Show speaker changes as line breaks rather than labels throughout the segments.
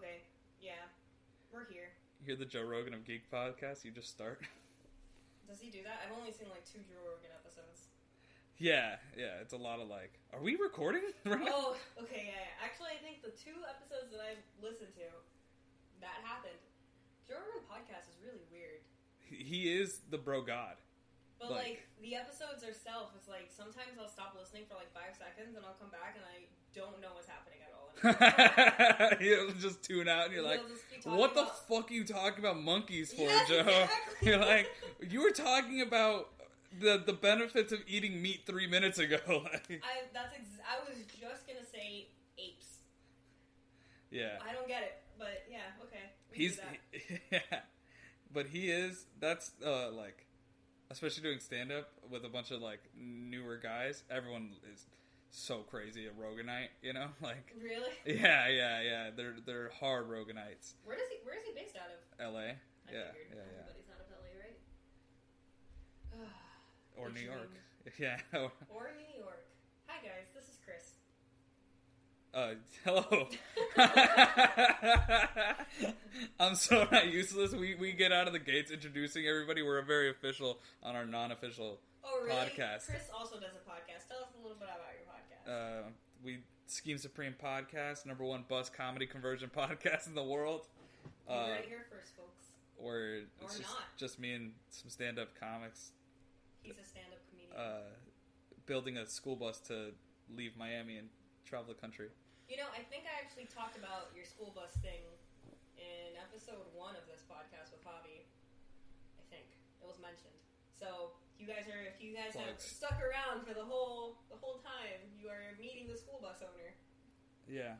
Okay. Yeah. We're here.
You're the Joe Rogan of Geek Podcast. You just start.
Does he do that? I've only seen like 2 Joe Rogan episodes.
Yeah. It's a lot of like, are we recording right now?
Oh, okay, yeah. Actually, I think the 2 episodes that I've listened to, that happened. Joe Rogan Podcast is really weird.
He is the bro god.
But like the episodes themselves, it's like sometimes I'll stop listening for like 5 seconds and I'll come back and I don't know what's happening at all.
You'll just tune out and you're like, what the fuck are you talking about monkeys for,
yes,
Joe?
Exactly.
You're like, you were talking about the benefits of eating meat 3 minutes ago.
I was just gonna say apes.
Yeah.
I don't get it, but yeah, okay.
Yeah. But he is, that's like, especially doing stand-up with a bunch of like newer guys, everyone is so crazy a Roganite, you know? Like,
really?
Yeah. They're hard Roganites.
Where is he based out of?
LA.
I
Yeah.
Everybody's out of LA, right?
Or New York. Yeah.
Or New York. Hi guys, this is Chris.
Hello. I'm so not useless. We get out of the gates introducing everybody. We're very official on our non-official podcast.
Chris also does a podcast. Tell us a little bit about your podcast.
We Scheme Supreme podcast, #1 bus comedy conversion podcast in the world.
You heard it here first, folks.
Or it's
not.
just me and some stand-up comics.
He's a stand-up comedian.
Building a school bus to leave Miami and travel the country.
You know, I think I actually talked about your school bus thing in episode 1 of this podcast with Javi. I think it was mentioned. So if you guys have stuck around for the whole time, you are meeting the school bus owner.
Yeah.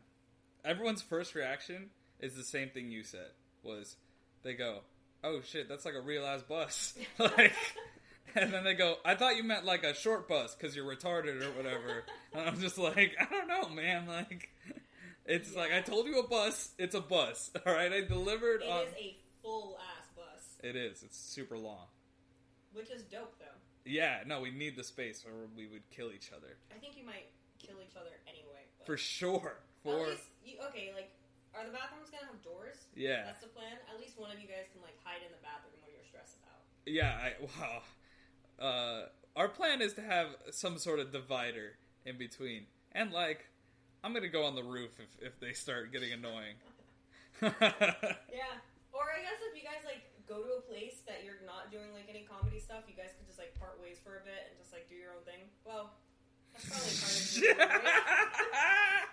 Everyone's first reaction is the same thing you said. Was they go, "Oh shit, that's like a real ass bus." Like, and then they go, "I thought you meant like a short bus because you're retarded or whatever." And I'm just like, I don't know, man. Like, it's like, I told you a bus. It's a bus. All right, I delivered.
It is a full ass bus.
It is. It's super long.
Which is dope, though.
Yeah. No, we need the space, or we would kill each other.
I think you might kill each other anyway. But
for sure.
At least, like, are the bathrooms gonna have doors?
Yeah.
That's the plan. At least one of you guys can like hide in the bathroom when you're stressed out.
Yeah. Our plan is to have some sort of divider in between, and like, I'm gonna go on the roof if they start getting annoying.
Yeah. Or I guess if you guys like go to a place that you're not doing like any comedy stuff, you guys could just like part ways for a bit and just like do your own thing. Well, that's probably part of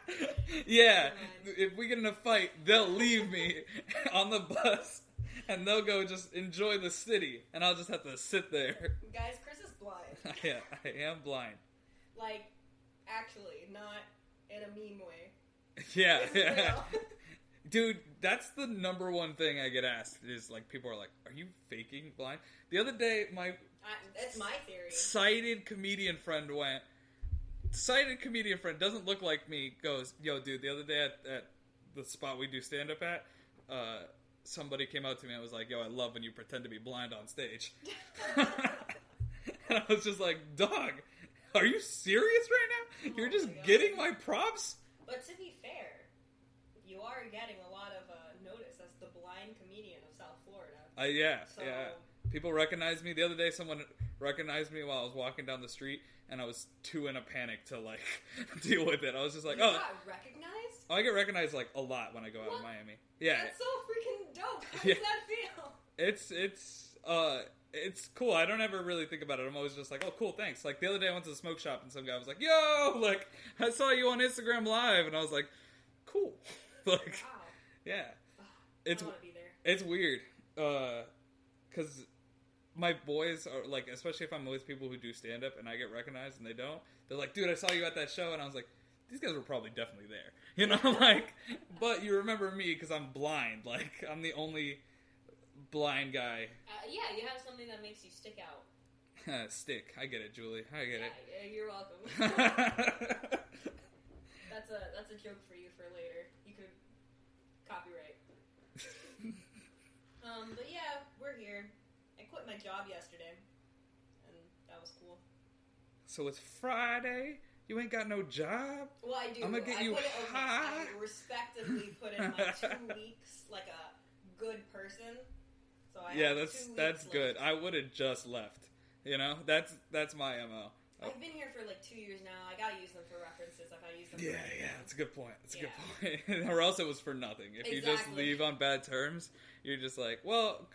it, right?
Yeah. If we get in a fight, they'll leave me on the bus and they'll go just enjoy the city, and I'll just have to sit there.
Guys, Chris is blind.
Yeah, I am blind.
Like, actually, not in a mean way.
Yeah. Dude, that's the number 1 thing I get asked is like, people are like, "Are you faking blind?" The other day,
that's my theory.
Sighted comedian friend doesn't look like me, goes, "Yo, dude, the other day at the spot we do stand-up at, somebody came out to me and was like, 'Yo, I love when you pretend to be blind on stage.'" And I was just like, "Dog, are you serious right now? You're just getting my props?"
But to be fair, you are getting a lot of notice as the blind comedian of South Florida.
Yeah.
So,
yeah. People recognize me. The other day, someone recognized me while I was walking down the street, and I was too in a panic to like deal with it. I was just like,
you got recognized?
I get recognized like a lot when I go out in Miami. Yeah,
that's so freaking dope. How does that
feel? It's cool. I don't ever really think about it. I'm always just like, "Oh, cool, thanks." Like the other day, I went to the smoke shop, and some guy was like, "Yo, like I saw you on Instagram Live," and I was like, "Cool." Like,
wow.
Yeah,
I want to be there.
It's weird, because my boys are like, especially if I'm with people who do stand up and I get recognized and they don't, they're like, "Dude, I saw you at that show," and I was like, "These guys were probably definitely there," you know, like, but you remember me because I'm blind. Like, I'm the only blind guy.
Yeah, you have something that makes you stick out.
Stick. I get it, Julie. I get it.
Yeah, you're welcome. That's a joke for you for later. You could copyright. But yeah, we're here. I quit my job yesterday, and that was cool.
So it's Friday. You ain't got no job.
Well, I do.
I'm gonna get you high.
I respectively put in my 2 weeks like a good person. So I have 2 weeks
that's good.
left.
I would have just left. You know, that's my MO.
I've been here for like 2 years now. I gotta use them for references if I use them.
Yeah, that's a good point. That's a good point. Or else it was for nothing. If you just leave on bad terms, you're just like, well,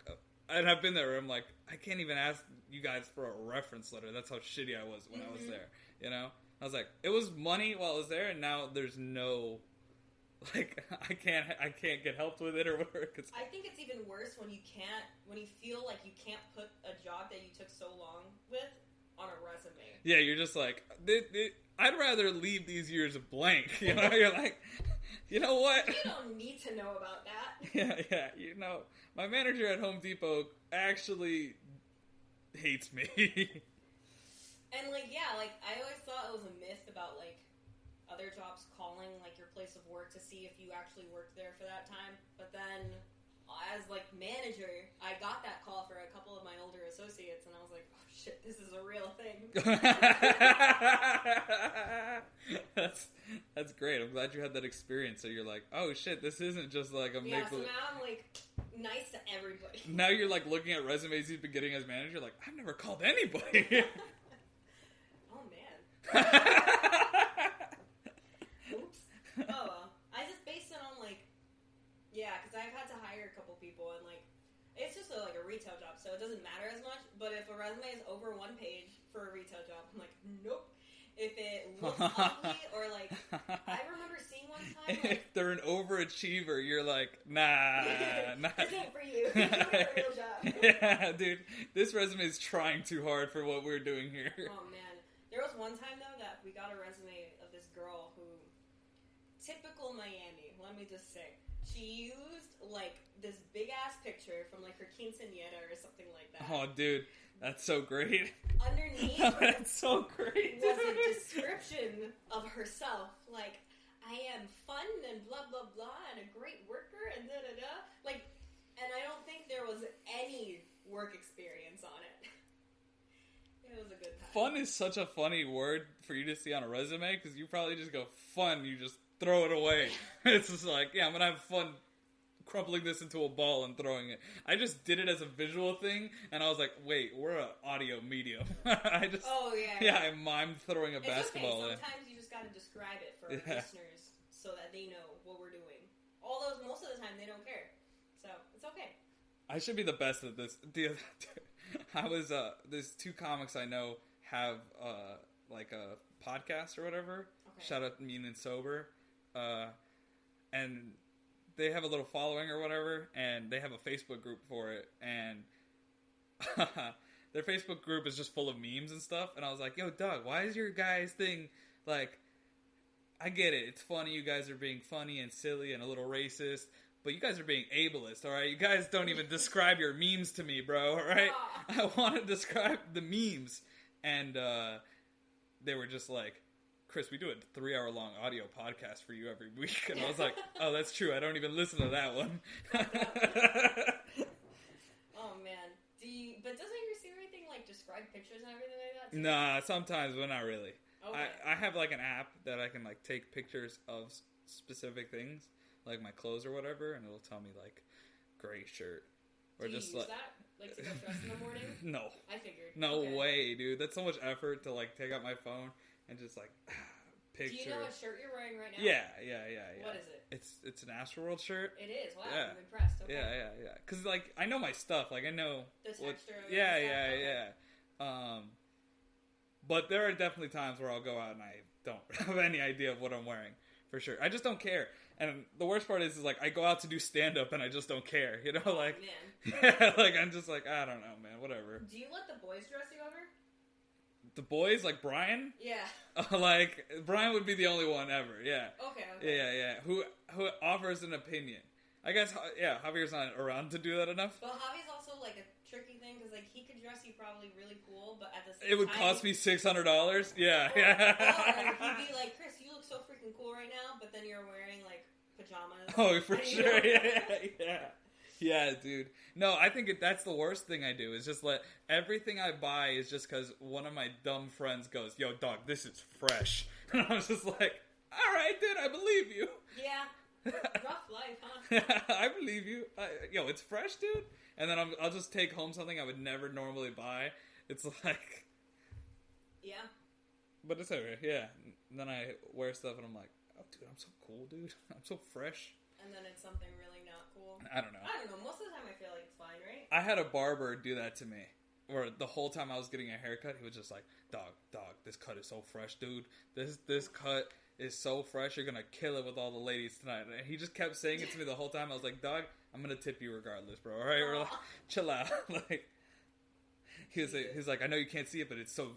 and I've been there where I'm like, I can't even ask you guys for a reference letter. That's how shitty I was when I was there. You know, I was like, it was money while I was there, and now there's no, like, I can't get helped with it or whatever. Cause
I think it's even worse when you feel like you can't put a job that you took so long with on a resume.
Yeah, you're just like, I'd rather leave these years blank. You know, you're like, you know what?
You don't need to know about that.
Yeah. You know, my manager at Home Depot actually hates me.
And I always thought it was a myth about other jobs calling your place of work to see if you actually worked there for that time. But then, as manager, I got that call for a couple of my older associates, and I was like, oh shit, this is a real thing.
That's great. I'm glad you had that experience. So you're like, oh shit, this isn't just like a make.
Yeah, so now I'm nice to everybody.
Now you're looking at resumes you've been getting as manager, like, I've never called anybody.
Oh man. Oops. Oh well. I just based it on because I've had to hire a couple people, and it's just a retail job, so it doesn't matter as much. But if a resume is over 1 page for a retail job, I'm like, nope. If it looks ugly, or I remember seeing one time,
if they're an overachiever, you're like, nah.
This ain't for you. You're doing a real job.
Yeah, dude, this resume is trying too hard for what we're doing here.
Oh man, there was one time though that we got a resume of this girl who, typical Miami. Let me just say. She used this big ass picture from her quinceañera or something like that.
Oh, dude, that's so great.
Underneath,
that's so great.
Was a description of herself, I am fun and blah blah blah and a great worker and da da da. And I don't think there was any work experience on it. It was a good time.
Fun is such a funny word for you to see on a resume because you probably just go fun. You just throw it away. It's just I'm gonna have fun crumpling this into a ball and throwing it. I just did it as a visual thing, and I was like, wait, we're an audio medium. I mimed throwing a basketball in.
Sometimes you just gotta describe it for our listeners so that they know what we're doing. Most of the time, they don't care. So, it's okay.
I should be the best at this. There's 2 comics I know have, a podcast or whatever. Okay. Shout out Mean and Sober. And they have a little following or whatever, and they have a Facebook group for it, and their Facebook group is just full of memes and stuff, and I was like, yo, Doug, why is your guys' thing, I get it, it's funny, you guys are being funny and silly and a little racist, but you guys are being ableist, alright? You guys don't even describe your memes to me, bro, alright? I want to describe the memes, and they were just like, Chris, we do a 3-hour-long audio podcast for you every week. And I was like, oh, that's true. I don't even listen to that one.
Oh, man. But doesn't your Siri thing, describe pictures and everything like that, too?
Nah, sometimes, but not really.
Okay.
I have, an app that I can, take pictures of specific things, like my clothes or whatever, and it'll tell me, gray shirt. Or
do you
just
use that? To go dress in the morning?
No.
I figured.
No way, dude. That's so much effort to, take out my phone. And just picture.
Do you know what shirt you're wearing right now?
Yeah.
What is it?
It's an Astroworld shirt.
It is. Wow, I'm impressed. Okay.
Yeah. Because I know my stuff. I know
the texture.
Yeah. But there are definitely times where I'll go out and I don't have any idea of what I'm wearing for sure. I just don't care. And the worst part is I go out to do stand up and I just don't care. You know,
man.
Yeah, I'm just I don't know, man. Whatever.
Do you let the boys dress you over?
The boys, Brian?
Yeah.
Brian would be the only one ever, yeah.
Okay.
Yeah. Who offers an opinion. I guess, Javier's not around to do that enough.
But Javier's also, a tricky thing, because, he could dress you probably really cool, but at the same time...
It would cost me $600? Yeah.
Or he'd be like, Chris, you look so freaking cool right now, but then you're wearing, pajamas.
Oh, for sure, yeah. Yeah, dude. No, I think that's the worst thing I do, is just everything I buy is just because one of my dumb friends goes, yo, dog, this is fresh. And I was just like, all right, dude, I believe you.
Yeah. Rough life, huh?
I believe you. Yo, it's fresh, dude. And then I'll just take home something I would never normally buy. It's like...
Yeah.
But it's alright, yeah. And then I wear stuff and I'm like, oh, dude, I'm so cool, dude. I'm so fresh.
And then it's something really not cool.
I don't know.
Most of the time I feel like it's fine, right?
I had a barber do that to me. Where the whole time I was getting a haircut, he was just like, dog, this cut is so fresh, dude. This cut is so fresh. You're gonna kill it with all the ladies tonight. And he just kept saying it to me the whole time. I was like, dog, I'm gonna tip you regardless, bro. All right, we're like, chill out. Like, he's like, I know you can't see it, but it's so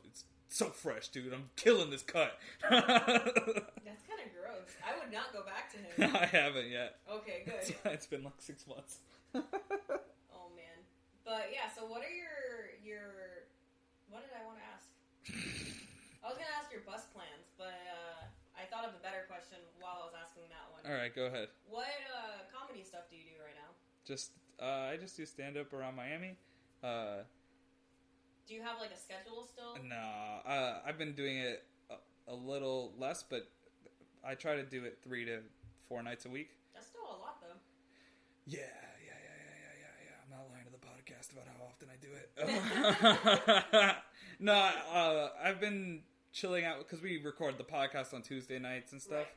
fresh, dude. I'm killing this cut.
That's kind of gross. I would not go back to him.
I haven't yet.
Okay, good.
It's been like 6 months.
Oh man. But yeah, so what are your what did I want to ask? I was gonna ask your bus plans, but I thought of a better question while I was asking that one.
All right, go ahead.
What comedy stuff do you do right now?
I just do stand up around Miami.
Do you have like a schedule still?
No, I've been doing it a little less, but I try to do it 3 to 4 nights a week.
That's still a lot, though.
Yeah. I'm not lying to the podcast about how often I do it. No, I've been chilling out because we record the podcast on Tuesday nights and stuff.
Right.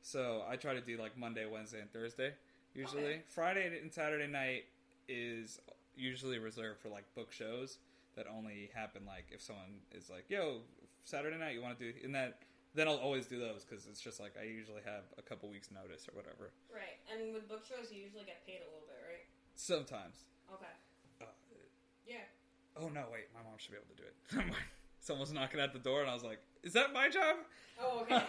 So I try to do like Monday, Wednesday, and Thursday usually.
Okay.
Friday and Saturday night is usually reserved for like book shows that only happen like if someone is like, yo, Saturday night you want to do, and then I'll always do those because it's just like I usually have a couple weeks notice or whatever.
Right, and with book shows you usually get paid a little bit, right?
Sometimes.
Okay. Yeah.
Oh no, wait, my mom should be able to do it. Someone's knocking at the door and I was like, is that my job?
Oh, okay.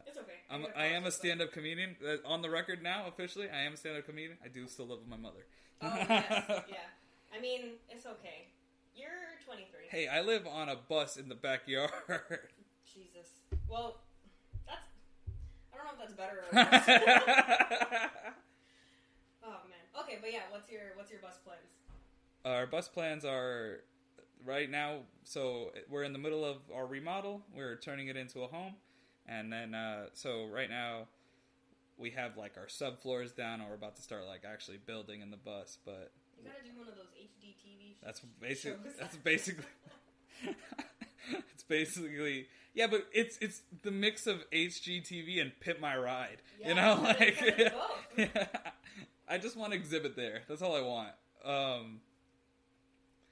It's okay.
I am a stand-up comedian. On the record now, officially, I am a stand-up comedian. I do still live with my mother.
Oh, yes, yeah. I mean, it's okay. You're 23.
Hey, I live on a bus in the backyard.
Jesus. Well, I don't know if that's better or worse. Oh, man. Okay, but yeah, what's your bus plans?
Our bus plans are right now, so we're in the middle of our remodel. We're turning it into a home. And then, so right now, we have like our subfloors down, and we're about to start like actually building in the bus. But
you gotta do one of those HD TV shows.
That's basically. It's basically yeah, but it's the mix of HGTV and Pimp My Ride.
Yeah,
you know, like
yeah.
I just want to exhibit there. That's all I want.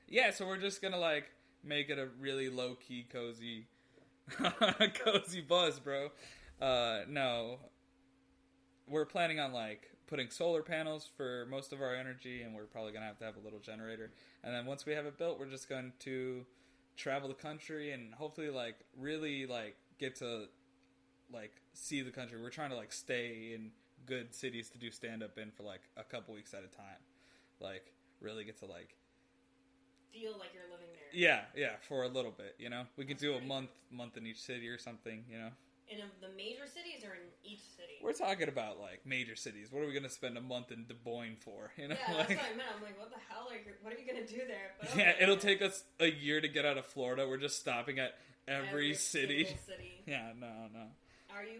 Yeah, so we're just gonna like make it a really low key, cozy buzz, bro. No, we're planning on like putting solar panels for most of our energy, and we're probably gonna have to have a little generator. And then once we have it built, we're just going to travel the country and hopefully like really like get to like see the country. We're trying to like stay in good cities to do stand up in for like a couple weeks at a time. Like really get to like
feel like you're living there.
Yeah, for a little bit, you know. We could do a month in each city or something, you know.
In the major cities or in each city?
We're talking about like major cities. What are we going to spend a month in Des Moines for? You know,
yeah,
like,
that's what I meant. I'm like, what the hell? Like, what are you going to do there? But okay,
yeah, it'll take us a year to get out of Florida. We're just stopping at every city.
City.
Yeah, no.
Are you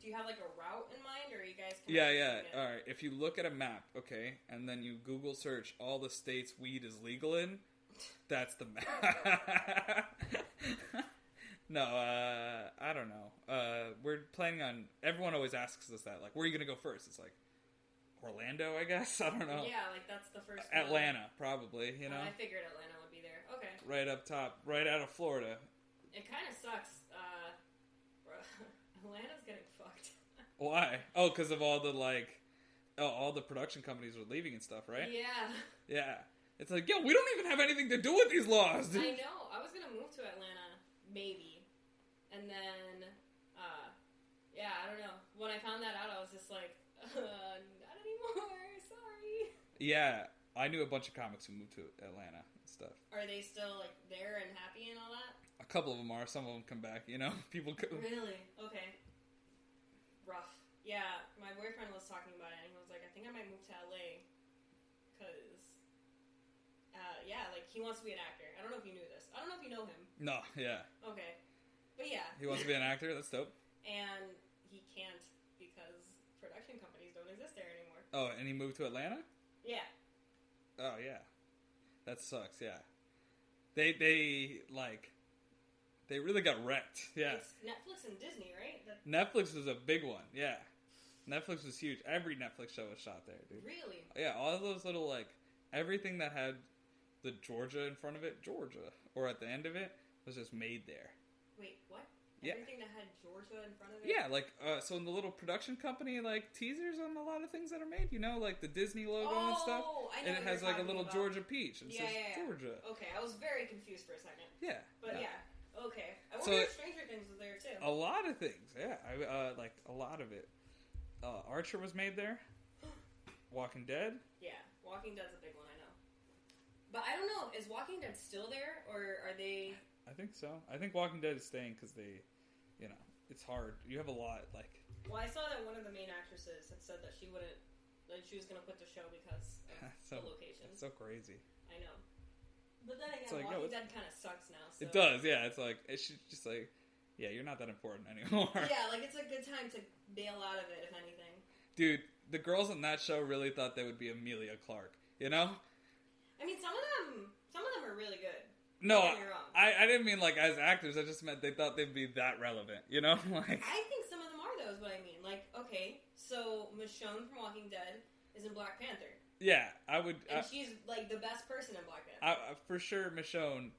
do you have like a route in mind, or are you guys?
Yeah. All right. If you look at a map, okay, and then you Google search all the states weed is legal in, that's the map. No, I don't know. We're planning on. Everyone always asks us that. Like, where are you gonna go first? It's like Orlando, I guess. I don't know.
Yeah, like that's the first.
Atlanta, probably. You know.
I figured Atlanta would be there. Okay.
Right up top, right out of Florida.
It kind of sucks. Atlanta's getting fucked.
Why? Oh, because of all the all the production companies are leaving and stuff, right? Yeah. It's like, yo, we don't even have anything to do with these laws. Dude.
I know. I was gonna move to Atlanta, maybe, and then, I don't know. When I found that out, I was just like, not anymore. Sorry.
Yeah, I knew a bunch of comics who moved to Atlanta and stuff.
Are they still like there and happy and all that?
A couple of them are. Some of them come back. You know, people.
Really? Okay. Rough. Yeah, my boyfriend was talking about it, and he was like, I think I might move to LA, because, like, he wants to be an actor. I don't know if you knew this. I don't know if you know him.
No, yeah.
Okay. But But yeah.
He wants to be an actor? That's dope.
And he can't because production companies don't exist there anymore.
Oh, and he moved to Atlanta?
Yeah.
Oh, yeah. That sucks, yeah. They really got wrecked, yeah.
It's Netflix and Disney, right?
Netflix was a big one, yeah. Netflix was huge. Every Netflix show was shot there, dude.
Really?
Yeah, all those little, like, everything that had the Georgia in front of it, Georgia, or at the end of it, was just made there.
Wait, what?
Yeah.
Everything that had Georgia in front of it?
Yeah, like, so in the little production company, like, teasers on a lot of things that are made, you know, like the Disney logo and stuff.
I know
and it has, like, a little
about.
Georgia peach. And it says Georgia.
Okay, I was very confused for a second.
Yeah.
But yeah, okay. I wonder if Stranger Things was there, too.
A lot of things, yeah. Like, a lot of it. Archer was made there. Walking Dead.
Yeah, Walking Dead's a big one, I know. But I don't know, is Walking Dead still there, or are they...
I think so. I think Walking Dead is staying because they, you know, it's hard. You have a lot, like...
Well, I saw that one of the main actresses had said that she wouldn't... That she was going to quit the show because of the location.
It's so crazy.
I know. But then again,
like,
Walking Dead kind of sucks now, so...
It does, yeah. It's like, it's just like... Yeah, you're not that important anymore.
Yeah, like, it's a good time to bail out of it, if anything.
Dude, the girls on that show really thought they would be Amelia Clark, you know?
I mean, some of them are really good.
No,
Don't get me wrong.
I didn't mean like as actors, I just meant they thought they'd be that relevant, you know? Like,
I think some of them are, though, is what I mean. Like, okay, so Michonne from Walking Dead is in Black Panther.
Yeah, I would...
And she's, like, the best person in Black Panther.
For sure, Michonne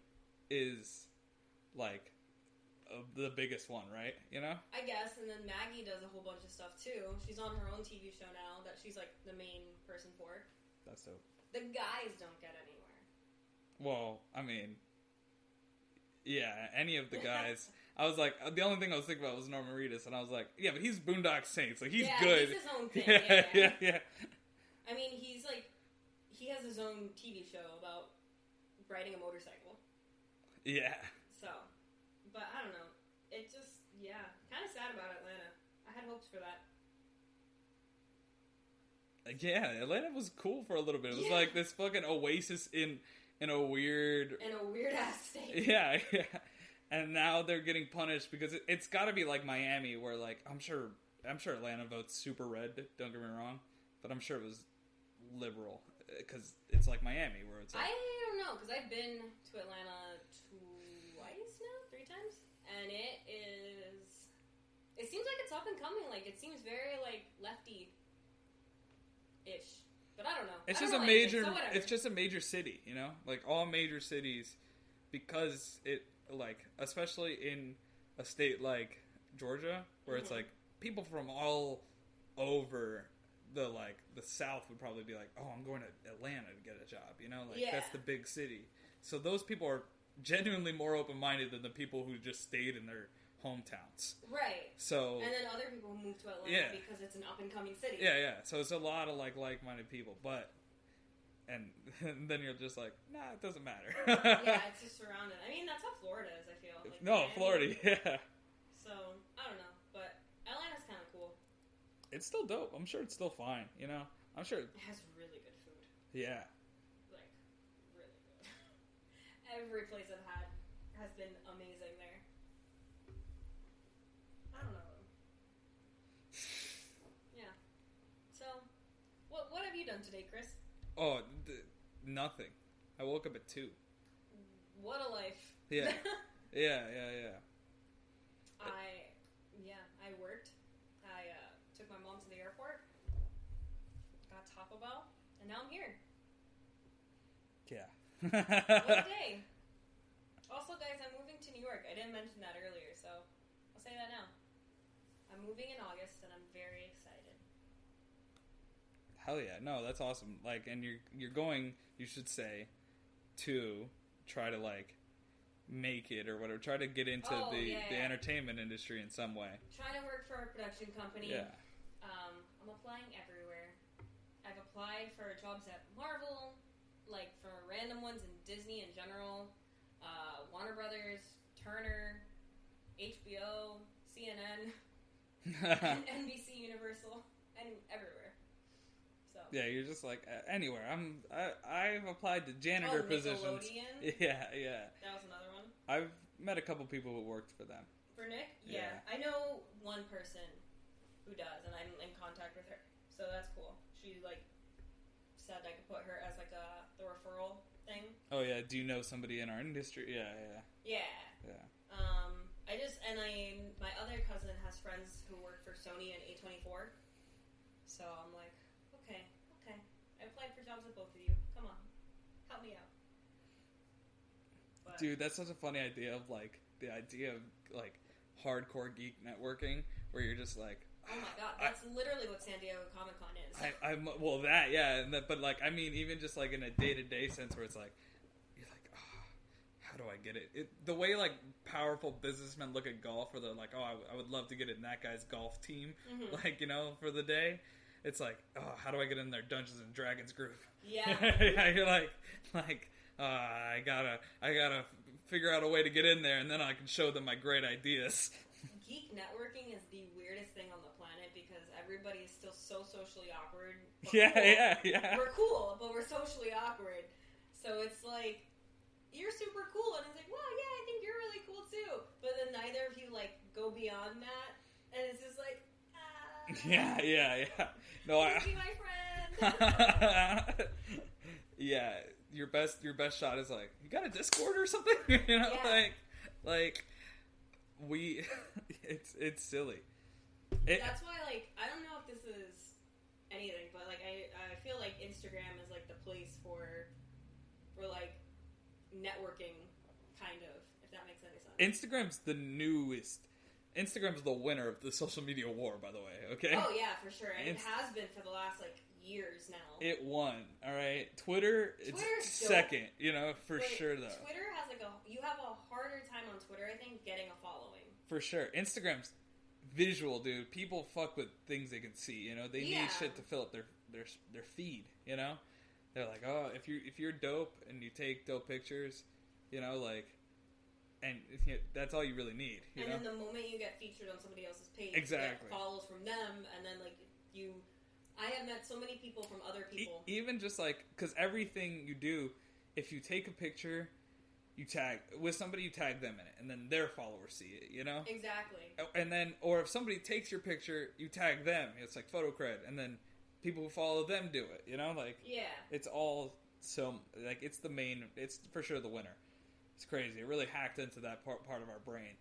is, like... the biggest one, right? You know?
I guess, and then Maggie does a whole bunch of stuff too. She's on her own TV show now that she's like the main person for.
That's dope.
The guys don't get anywhere.
Well, I mean, yeah, any of the guys. I was like, the only thing I was thinking about was Norman Reedus, and I was like, yeah, but he's Boondock Saints, like he's good.
He's his own thing.
Yeah.
I mean, he has his own TV show about riding a motorcycle.
Yeah.
So. But I don't know. It just, kind of sad about Atlanta. I had hopes for that.
Yeah, Atlanta was cool for a little bit. It was like this fucking oasis in a weird...
In a weird-ass state.
Yeah. And now they're getting punished because it's got to be like Miami where, like, I'm sure Atlanta votes super red, don't get me wrong. But I'm sure it was liberal because it's like Miami where it's like...
I don't know, because I've been to Atlanta three times, and it seems like it's up and coming. Like, it seems very like lefty-ish, but I don't know.
It's just a major city, you know, like all major cities, because it, like, especially in a state like Georgia where it's like people from all over the South would probably be like, oh, I'm going to Atlanta to get a job, you know, like that's the big city. So those people are genuinely more open-minded than the people who just stayed in their hometowns.
Right.
So...
And then other people who move to Atlanta because it's an up-and-coming city.
Yeah. So it's a lot of, like-minded people, but... And then you're just like, nah, it doesn't matter.
Yeah, it's just surrounded. I mean, that's how Florida is, I feel. Like,
no, Florida, yeah.
So, I don't know, but Atlanta's kind of cool.
It's still dope. I'm sure it's still fine, you know? I'm sure...
It has really good food.
Yeah.
Every place I've had has been amazing there. I don't know. Yeah. So, what have you done today, Chris?
Oh, nothing. I woke up at 2.
What a life.
Yeah. Yeah.
I worked. I took my mom to the airport, got Taco Bell, and now I'm here.
Yeah.
What a day. Also, guys, I'm moving to New York. I didn't mention that earlier, so I'll say that now. I'm moving in August, and I'm very excited.
Hell yeah. No, that's awesome. Like, and you're going, you should say, to try to, like, make it or whatever. Try to get into the entertainment industry in some way.
Trying to work for a production company.
Yeah.
I'm applying everywhere. I've applied for jobs at Marvel, like for random ones in Disney in general, Warner Brothers, Turner, HBO, CNN, NBC Universal, and everywhere. So
yeah, you're just like anywhere. I've applied to janitor positions.
Nickelodeon?
Yeah.
That was another one.
I've met a couple people who worked for them.
For Nick? Yeah. I know one person who does, and I'm in contact with her. So that's cool. She, like, said I could put her as, like, the referral thing.
Oh, yeah. Do you know somebody in our industry? Yeah.
My other cousin has friends who work for Sony and A24. So I'm like, okay. I applied for jobs with both of you. Come on. Help me out. But,
dude, that's such a funny idea of, like, the idea of, like, hardcore geek networking, where you're just like,
oh my god, that's literally what San Diego Comic-Con is.
Well, that, yeah, but, like, I mean, even just, like, in a day-to-day sense, where it's like, you're like, how do I get it? The way, like, powerful businessmen look at golf, where they're like, I would love to get in that guy's golf team, like, you know, for the day. It's like, how do I get in their Dungeons and Dragons group?
Yeah.
Yeah, you're like, I gotta figure out a way to get in there, and then I can show them my great ideas.
Geek networking is the weirdest thing on the planet because everybody is still so socially awkward.
Yeah.
We're cool, but we're socially awkward. So it's like, you're super cool, and it's like, well, yeah, I think you're really cool too. But then neither of you, like, go beyond that, and it's just like,
Yeah. No,
please be my friend.
Yeah, your best shot is like, you got a Discord or something? You know,
yeah.
like we, it's silly.
That's why, like, I don't know if this is anything, but like I feel like Instagram is like the place for like networking, kind of, if that makes any sense.
Instagram's the newest. Instagram's the winner of the social media war, by the way, okay?
Oh, yeah, for sure. And it has been for the last, like, years now.
It won, all right? Twitter's second, you know, for sure, though.
Twitter has, like, you have a harder time on Twitter, I think, getting a following.
For sure. Instagram's visual, dude. People fuck with things they can see, you know? They need shit to fill up their feed, you know? They're like, oh, if you're dope and you take dope pictures, you know, like... And that's all you really need. You know?
Then the moment you get featured on somebody else's page,
exactly,
you get follows from them, and then like I have met so many people from other people.
Even just like, because everything you do, if you take a picture, you tag with somebody, you tag them in it, and then their followers see it. You know,
exactly.
And then, or if somebody takes your picture, you tag them. It's like photo cred, and then people who follow them do it. You know, like it's all so like it's the main. It's for sure the winner. It's crazy. It really hacked into that part of our brain.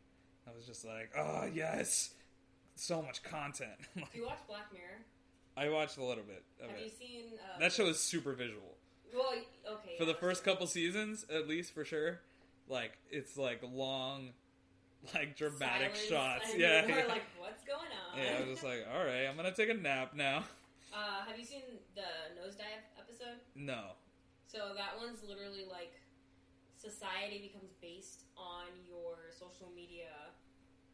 I was just like, oh, yes. So much content.
Do you watch Black Mirror?
I watched a little bit of it.
Have you seen...
that show is super visual.
Well, okay.
For the first couple seasons, at least, for sure. Like, it's like long, like dramatic shots.
And
yeah.
You're like, what's going on?
Yeah, I was just like, all right, I'm going to take a nap now.
Have you seen the Nosedive episode?
No.
So that one's literally like... society becomes based on your social media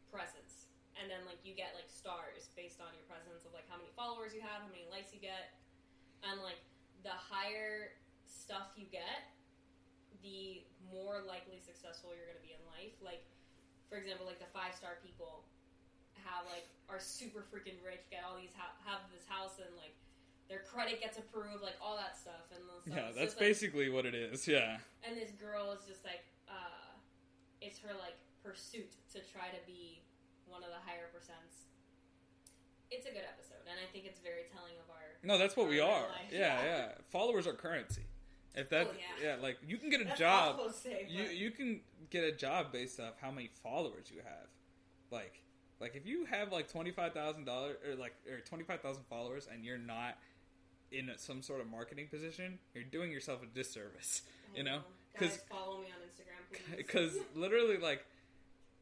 presence, and then like you get like stars based on your presence of like how many followers you have, how many likes you get, and like the higher stuff you get, the more likely successful you're going to be in life. Like, for example, like the 5-star people are super freaking rich, get all these have this house, and like their credit gets approved, like all that stuff. And
yeah, that's basically what it is, yeah.
And this girl is just like, it's her like pursuit to try to be one of the higher percents. It's a good episode, and I think it's very telling of our...
No, that's what we are.
Life.
Yeah. Followers are currency. If that, like you can get a
that's
job.
awful to say,
you can get a job based off how many followers you have. Like if you have like $25,000 or 25,000 followers and you're not in some sort of marketing position, you're doing yourself a disservice. You know,
guys, follow me on Instagram, please.
Because literally, like,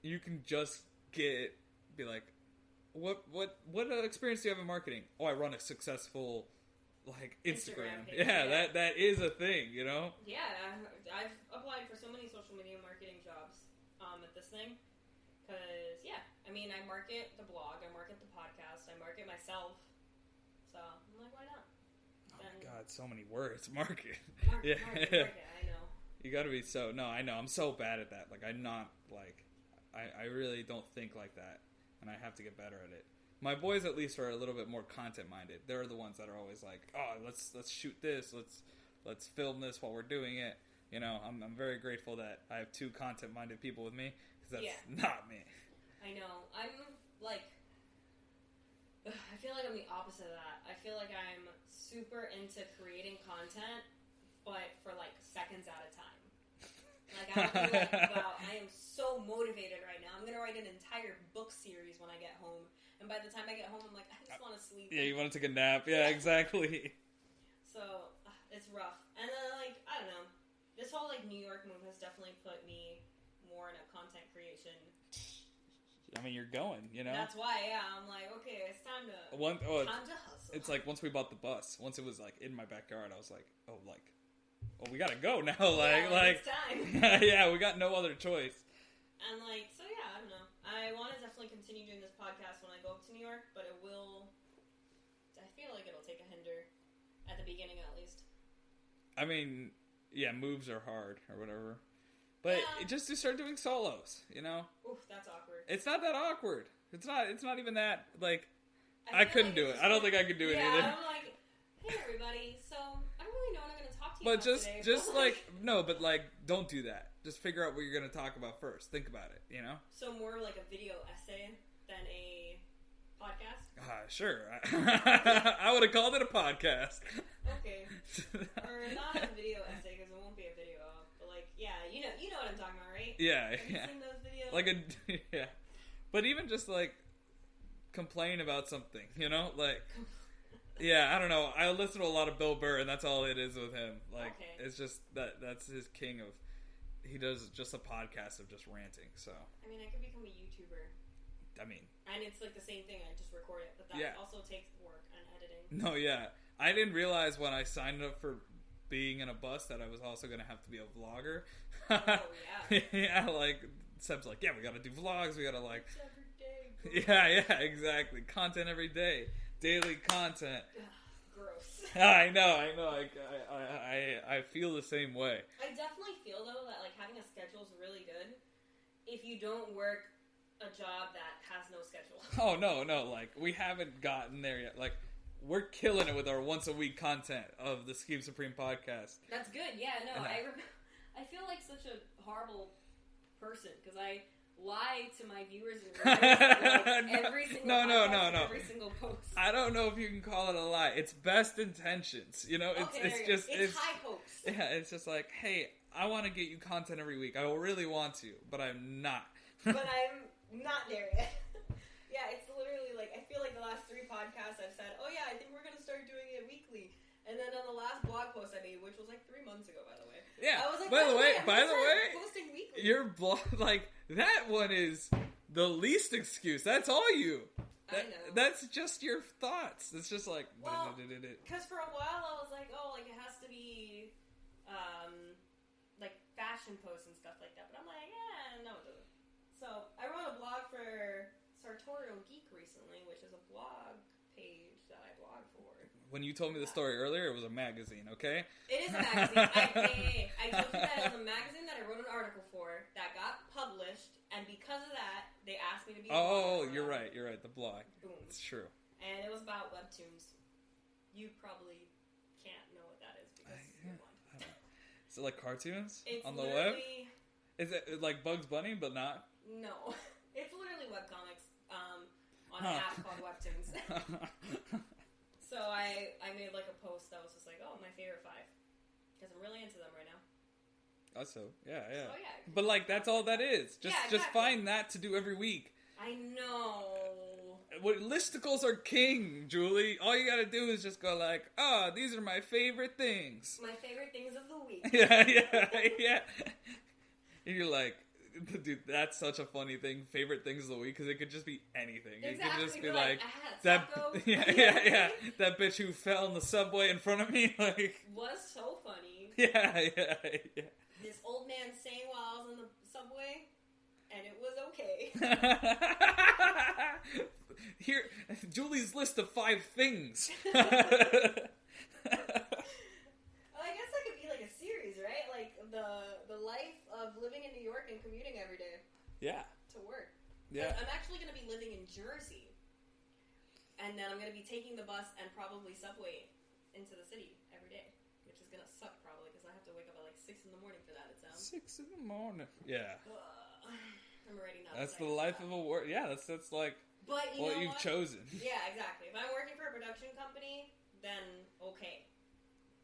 you can just be like, what experience do you have in marketing? Oh, I run a successful like Instagram.
page,
Yeah, that is a thing. You know.
Yeah, I've applied for so many social media marketing jobs at this thing. Because I mean, I market the blog, I market the podcast, I market myself. So I'm like, why not?
Oh my god, so many words. Market.
Market, I know.
You gotta be so... No, I know. I'm so bad at that. Like, I'm not, like... I really don't think like that. And I have to get better at it. My boys, at least, are a little bit more content-minded. They're the ones that are always like, oh, let's shoot this. Let's film this while we're doing it. You know, I'm very grateful that I have two content-minded people with me. Because that's not me.
I know. I'm, like... I feel like I'm the opposite of that. I feel like I'm super into creating content, but for, like, seconds at a time. Like, I'll be like, wow, I am so motivated right now. I'm going to write an entire book series when I get home. And by the time I get home, I'm like, I just want to sleep.
Yeah, you want to take a nap. Yeah, exactly.
So, it's rough. And then, like, I don't know. This whole, like, New York move has definitely put me more in a content creation.
I mean, you're going, you know?
That's why, yeah. I'm like, okay, it's time to hustle.
It's like, once we bought the bus, once it was, like, in my backyard, I was like, oh, we gotta go now. Like,
it's time.
Yeah, we got no other choice.
And, like, so, yeah, I don't know. I want to definitely continue doing this podcast when I go up to New York, but I feel like it'll take a hinder at the beginning, at least.
I mean, yeah, moves are hard, or whatever. But just to start doing solos, you know?
Oof, that's awkward.
It's not that awkward. It's not even that, like, I couldn't do it. I don't think I could do it either.
Yeah, I'm like, hey everybody, so I don't really know what I'm going to talk to you
but
about today.
Just like, no, but like, don't do that. Just figure out what you're going to talk about first. Think about it, you know? So
more like a video essay than a podcast?
Sure. I would have called it a podcast.
Okay. Or not a video essay, because it won't be a video of. But like, yeah, you know what I'm talking about, right?
Yeah,
Have you seen those videos?
Like yeah. But even just like, complain about something, you know? Like, yeah, I don't know. I listen to a lot of Bill Burr, and that's all it is with him. Like, It's just that's his king of. He does just a podcast of just ranting. So.
I mean, I could become a YouTuber.
I mean.
And it's like the same thing. I just record it, but that also takes work and editing.
No, yeah, I didn't realize when I signed up for being in a bus that I was also going to have to be a vlogger.
Oh yeah.
Yeah, like Seb's like, yeah, we got to do vlogs. We got to like.
Every day.
Yeah, exactly. Content every day, daily content.
Gross.
I know. I feel the same way.
I definitely feel though that like having a schedule is really good if you don't work a job that has no schedule.
Oh no! Like we haven't gotten there yet. Like we're killing it with our once a week content of the Scheme Supreme podcast.
That's good. Yeah, no, I feel like such a horrible person because I lie to my viewers and readers like every single
no.
Every single post.
I don't know if you can call it a lie. It's best intentions. You know, it's
high hopes.
Yeah, it's just like, hey, I want to get you content every week. I really want to, but I'm not.
But I'm not there yet. Yeah, it's literally like, I feel like the last 3 podcasts I've said, oh yeah, I think we're going to start doing it weekly. And then on the last blog post I made, which was like 3 months ago, by the way.
Yeah,
I was like,
by the way,
posting weekly.
Your blog, like, that one is the least excuse. That's all you.
I know.
That's just your thoughts. It's just like,
well, because for a while I was like, oh, like it has to be, like fashion posts and stuff like that. But I'm like, no, it doesn't. So I wrote a blog for Sartorial Geek recently, which is a blog page that I blog for.
When you told me the story earlier, it was a magazine, okay?
It is a magazine. I told you that it was a magazine that I wrote an article for that got published, and because of that, they asked me to be a blogger.
You're right, the blog.
Boom.
It's true.
And it was about webtoons. You probably can't know what that is because you're blind.
Is it like cartoons
it's
on the web? Is it like Bugs Bunny, but not?
No. It's literally webcomics on an app called Webtoons. So I made like a post that was just like, oh, my favorite 5. Because I'm really into them right now.
Also, yeah.
So, yeah.
But like, that's all that is. Just find that to do every week.
I know.
Listicles are king, Julie. All you gotta do is just go like, these are my favorite things.
My favorite things of the week.
Yeah. And you're like, dude, that's such a funny thing. Favorite things of the week, because it could just be anything.
Exactly.
It could just be like
that.
Yeah. That bitch who fell in the subway in front of me, like,
was so funny.
Yeah.
This old man sang while I was in the subway, and it was okay.
Here, Julie's list of 5 things.
I guess that could be like a series, right? Like the life of living in New York and commuting every day.
Yeah.
To work.
Yeah.
I'm actually going to be living in Jersey, and then I'm going to be taking the bus and probably subway into the city every day, which is going to suck probably because I have to wake up at like 6 in the morning for that. It sounds.
6 in the morning. Yeah.
I'm already not.
That's the life of a work. Yeah, that's like
but you
what
know
you've
what?
chosen.
Yeah, exactly. If I'm working for a production company, then okay.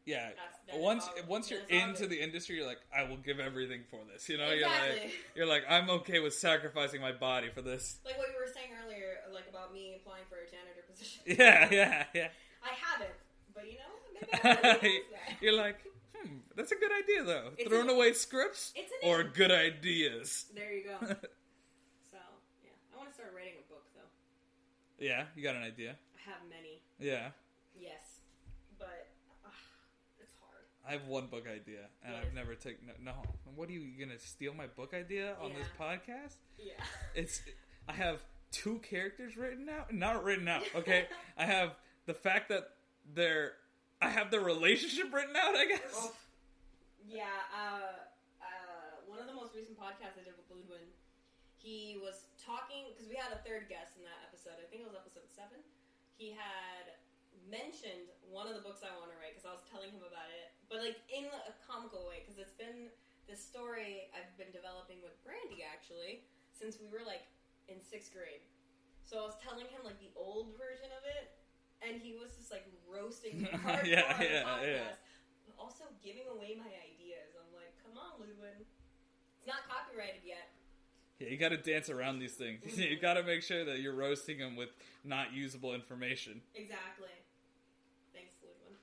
Yeah.
Then
Once you're into the industry, you're like, I will give everything for this. You know,
exactly.
you're like, I'm okay with sacrificing my body for this.
Like what you were saying earlier, like about me applying for a janitor position.
Yeah.
I haven't, but you know, maybe I really that.
You're like, that's a good idea though. Throwing away scripts or good ideas.
There you go. So yeah, I want to start writing a book though.
Yeah, you got an idea?
I have many.
Yeah.
Yes, but it's hard.
I have one book idea, and I've never taken. No, what are you gonna steal my book idea on this podcast?
Yeah.
I have 2 characters written out, not written out. Okay, I have the fact that I have their relationship written out. I guess.
Oh. Yeah. One of the most recent podcasts I did with Ludwin, he was talking because we had a third guest in that episode. I think it was episode 7. He had mentioned one of the books I want to write because I was telling him about it, but like in a comical way because it's been this story I've been developing with Brandy actually since we were like in 6th grade. So I was telling him like the old version of it, and he was just like roasting me hardcore on the podcast, but also giving away my ideas. I'm like, come on, Ludwin, it's not copyrighted yet.
Yeah, you got to dance around these things. You got to make sure that you're roasting them with not usable information.
Exactly. Thanks, Ludwin.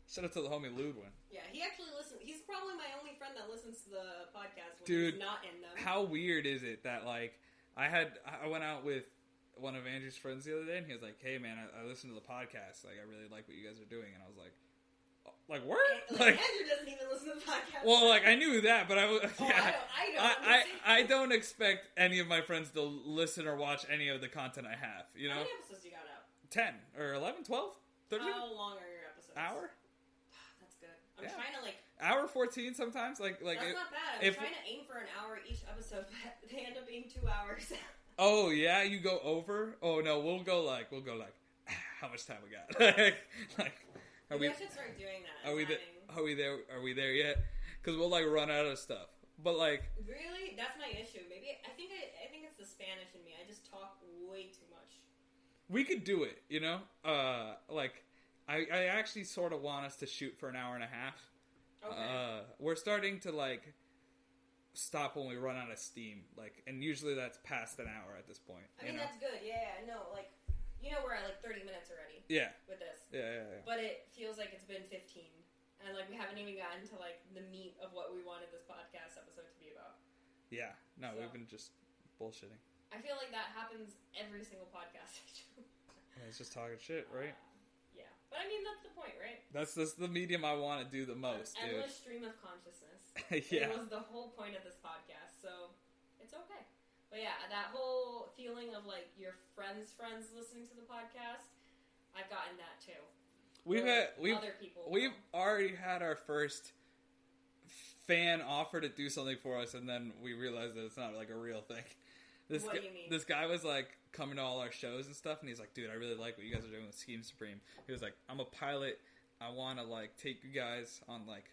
Shout out to the homie Ludwin.
Yeah, he actually listens. He's probably my only friend that listens to the podcast when
Dude,
he's not in them.
How weird is it that, like, I went out with one of Andrew's friends the other day, and he was like, hey, man, I listened to the podcast. Like, I really like what you guys are doing. And I was like, word?
Like, Andrew doesn't even listen to the podcast.
Well, like, I knew that, but I
don't
don't expect any of my friends to listen or watch any of the content I have, you know?
How many episodes you got out?
10 or 11, 12, 13?
How long are your episodes?
Hour?
That's good. I'm trying to, like...
Hour 14 sometimes? Like
that's not bad. I'm trying to aim for an hour each episode, but they end up being 2 hours.
Oh, yeah? You go over? Oh, no, we'll go like, how much time we got?
I should start doing that.
Are we there yet? Because we'll like run out of stuff. But like,
really, that's my issue. Maybe I think it's the Spanish in me. I just talk way too much.
We could do it, you know. I actually sort of want us to shoot for an hour and a half. Okay. We're starting to like stop when we run out of steam. Like, and usually that's past an hour at this point.
I mean, that's good. Yeah. No, like. You know, we're at like 30 minutes already.
Yeah.
With this.
Yeah.
But it feels like it's been 15. And like we haven't even gotten to like the meat of what we wanted this podcast episode to be about.
Yeah. No, we've been just bullshitting.
I feel like that happens every single podcast I do.
It's just talking shit, right?
Yeah. But I mean, that's the point, right?
That's the medium I want to do the most,
dude. Endless stream of consciousness. Yeah. It was the whole point of this podcast, so it's okay. But yeah, that whole feeling of like your friends listening to the podcast, I've gotten that too. We've already had our first fan offer to do something for us, and then we realized that it's not like a real thing. What do you mean? This guy was like coming to all our shows and stuff, and he's like, "Dude, I really like what you guys are doing with Scheme Supreme." He was like, "I'm a pilot. I want to like take you guys on like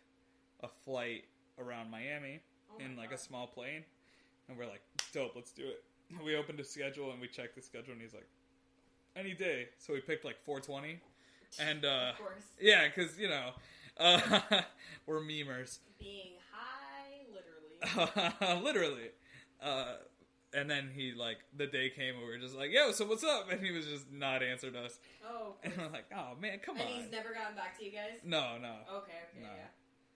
a flight around Miami in like a small plane." And we're like, dope, let's do it. We opened a schedule and we checked the schedule, and he's like, any day. So we picked like 420. And, of course.
Yeah, because, you know, we're memers.
Being high, literally.
Literally. And then he, like, the day came and we were just like, yo, so what's up? And he was just not answered us.
Oh.
And we're like, oh, man, come on.
And he's never gotten back to you guys?
No.
Okay, no. Yeah.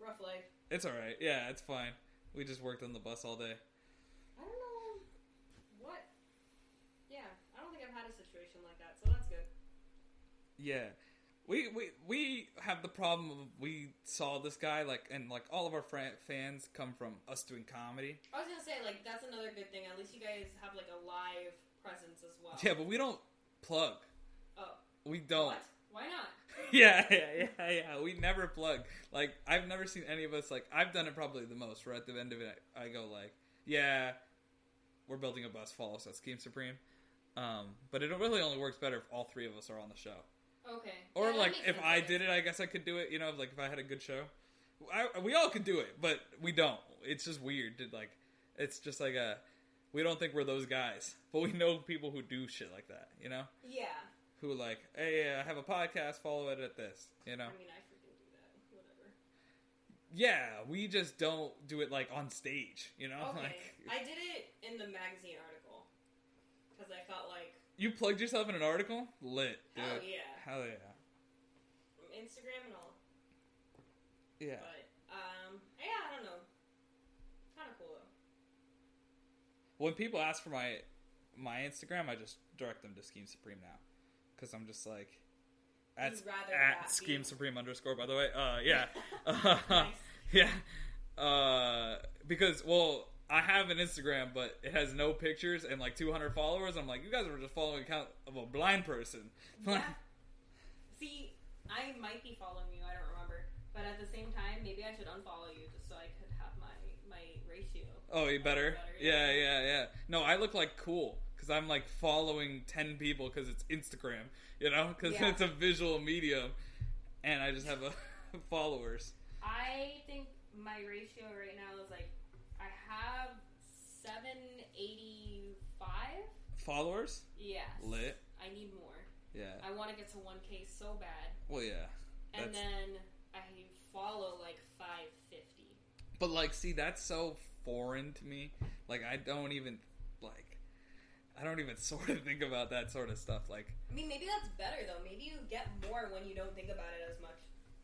Rough life.
It's alright. Yeah, it's fine. We just worked on the bus all day.
I don't know what. Yeah, I don't think I've had a situation like that, so that's good.
Yeah, we have the problem of we saw this guy and all of our fans come from us doing comedy.
I was gonna say that's another good thing. At least you guys have like a live presence as well.
Yeah, but we don't plug.
Oh,
we don't.
What? Why not?
Yeah. We never plug. Like, I've never seen any of us, I've done it probably the most, where at the end of it, I go yeah, we're building a bus, follow us at Scheme Supreme. But it really only works better if all 3 of us are on the show.
Okay.
Or, if I did it, I guess I could do it, if I had a good show. We all could do it, but we don't. It's just weird to, It's just like we don't think we're those guys, but we know people who do shit like that, you know?
Yeah.
Who like, hey, I have a podcast, follow it at this, you know?
I mean, I freaking do that. Whatever.
Yeah, we just don't do it like on stage, you know?
Okay.
Like,
I did it in the magazine article because I felt like
you plugged yourself in an article? Lit, dude.
hell yeah.
Hell yeah.
From Instagram and all.
Yeah.
But yeah, I don't know. Kind of cool though.
When people ask for my Instagram, I just direct them to Scheme Supreme now, because I'm just like at Scheme Supreme _ by the way. Yeah.
Nice.
Yeah. Because I have an Instagram, but it has no pictures and like 200 followers. I'm like, you guys are just following an account of a blind person.
Yeah. See, I might be following you. I don't remember, but at the same time, maybe I should unfollow you just so I could have my ratio.
Oh, you better? Yeah. No, I look like cool because I'm like following 10 people because it's Instagram, you know, because it's a visual medium, and I just have followers.
I think my ratio right now is like I have 785
followers.
Yes.
Lit.
I need more.
Yeah.
I want to get to 1K so bad.
Well, yeah.
And then I follow like 550.
But like, see, that's so foreign to me. Like, I don't even sort of think about that sort of stuff. Like,
I mean, maybe that's better though. Maybe you get more when you don't think about it as much.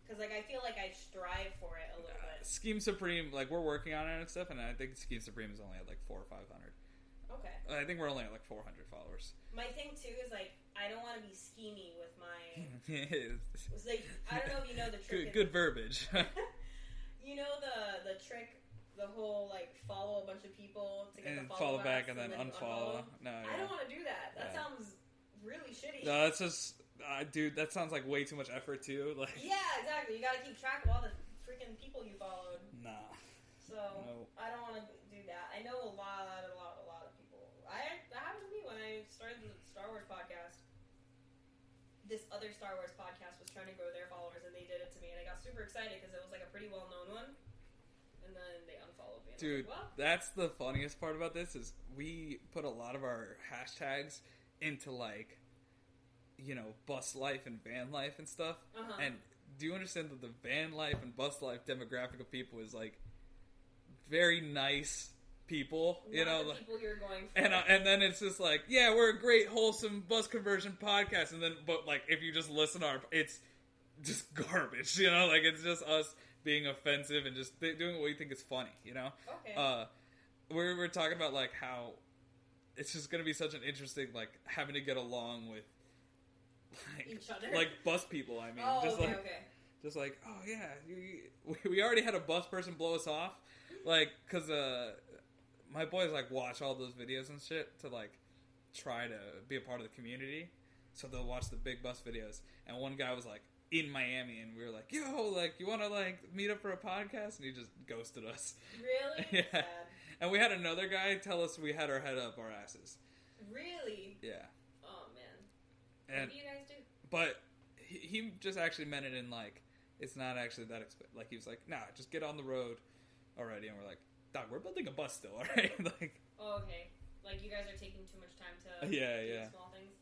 Because like, I feel like I strive for it a little bit.
Scheme Supreme, like, we're working on it and stuff, and I think Scheme Supreme is only at like 400 or 500.
Okay.
I think we're only at like 400 followers.
My thing too is like, I don't want to be schemy with my. It's like, I don't know if you know the trick.
Good verbiage.
You know the trick, the whole like follow a bunch of people to get
and
the
follow back and
and
then unfollow. No,
I don't want to do that. That sounds really shitty.
No, that's just, dude. That sounds like way too much effort too. Like.
Yeah, exactly. You got to keep track of all the freaking people you followed.
Nah.
So I don't want to do that. I know a lot of people. That happened to me when I started the Star Wars podcast. This other Star Wars podcast was trying to grow their followers, and they did it to me, and I got super excited because it was like a pretty well-known one. And then they unfollowed me. And
dude,
I was like, well,
that's the funniest part about this is we put a lot of our hashtags into like, you know, bus life and van life and stuff.
Uh-huh.
And do you understand that the van life and bus life demographic of people is like very nice people, you know,
the people you're going for.
and then it's just like, yeah, we're a great wholesome bus conversion podcast, and then but like if you just listen to it's just garbage, you know, like it's just us being offensive and just doing what we think is funny, you know.
Okay.
We're talking about like how it's just gonna be such an interesting like having to get along with like
each other,
like bus people. I mean, just like oh yeah, we already had a bus person blow us off, like because my boys like watch all those videos and shit to like try to be a part of the community, so they'll watch the big bus videos. And one guy was like in Miami, and we were like, "Yo, like you want to like meet up for a podcast?" And he just ghosted us.
Really?
Yeah.
Sad.
And we had another guy tell us we had our head up our asses.
Really?
Yeah.
Oh man.
And
what do you guys do?
but he just actually meant it in like it's not actually that expensive. Like he was like, "Nah, just get on the road already." And we're like, "Dog, we're building a bus still, alright?" Like.
Oh, okay. Like you guys are taking too much time to do small things.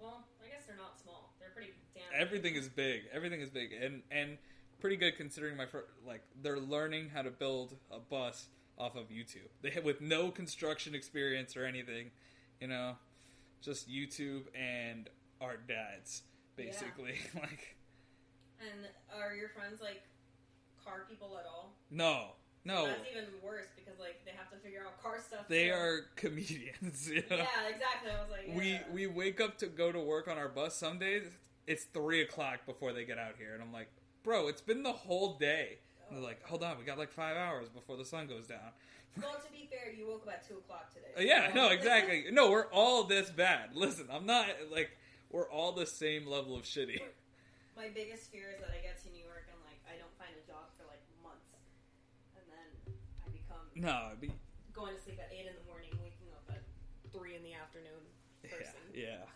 Well, I guess they're not small. They're pretty damn.
Everything is big. Everything is big, and pretty good considering like they're learning how to build a bus off of YouTube. With no construction experience or anything, you know, just YouTube and our dads basically. Yeah. Like.
And are your friends like car people at all?
No.
So that's even worse because like they have to figure out car stuff.
They are comedians. You know?
Yeah, exactly. I was like, yeah.
We wake up to go to work on our bus. Some days it's 3:00 before they get out here, and I'm like, bro, it's been the whole day. And they're like, hold on, we got like 5 hours before the sun goes down.
Well, to be fair, you woke up at 2:00 today.
Yeah, no, exactly. No, we're all this bad. Listen, I'm not like we're all the same level of shitty.
My biggest fear is that I get to New York and like I don't find a job for like months, and then I become going to sleep at 8 in the morning, waking up at 3 in the afternoon person.
Yeah.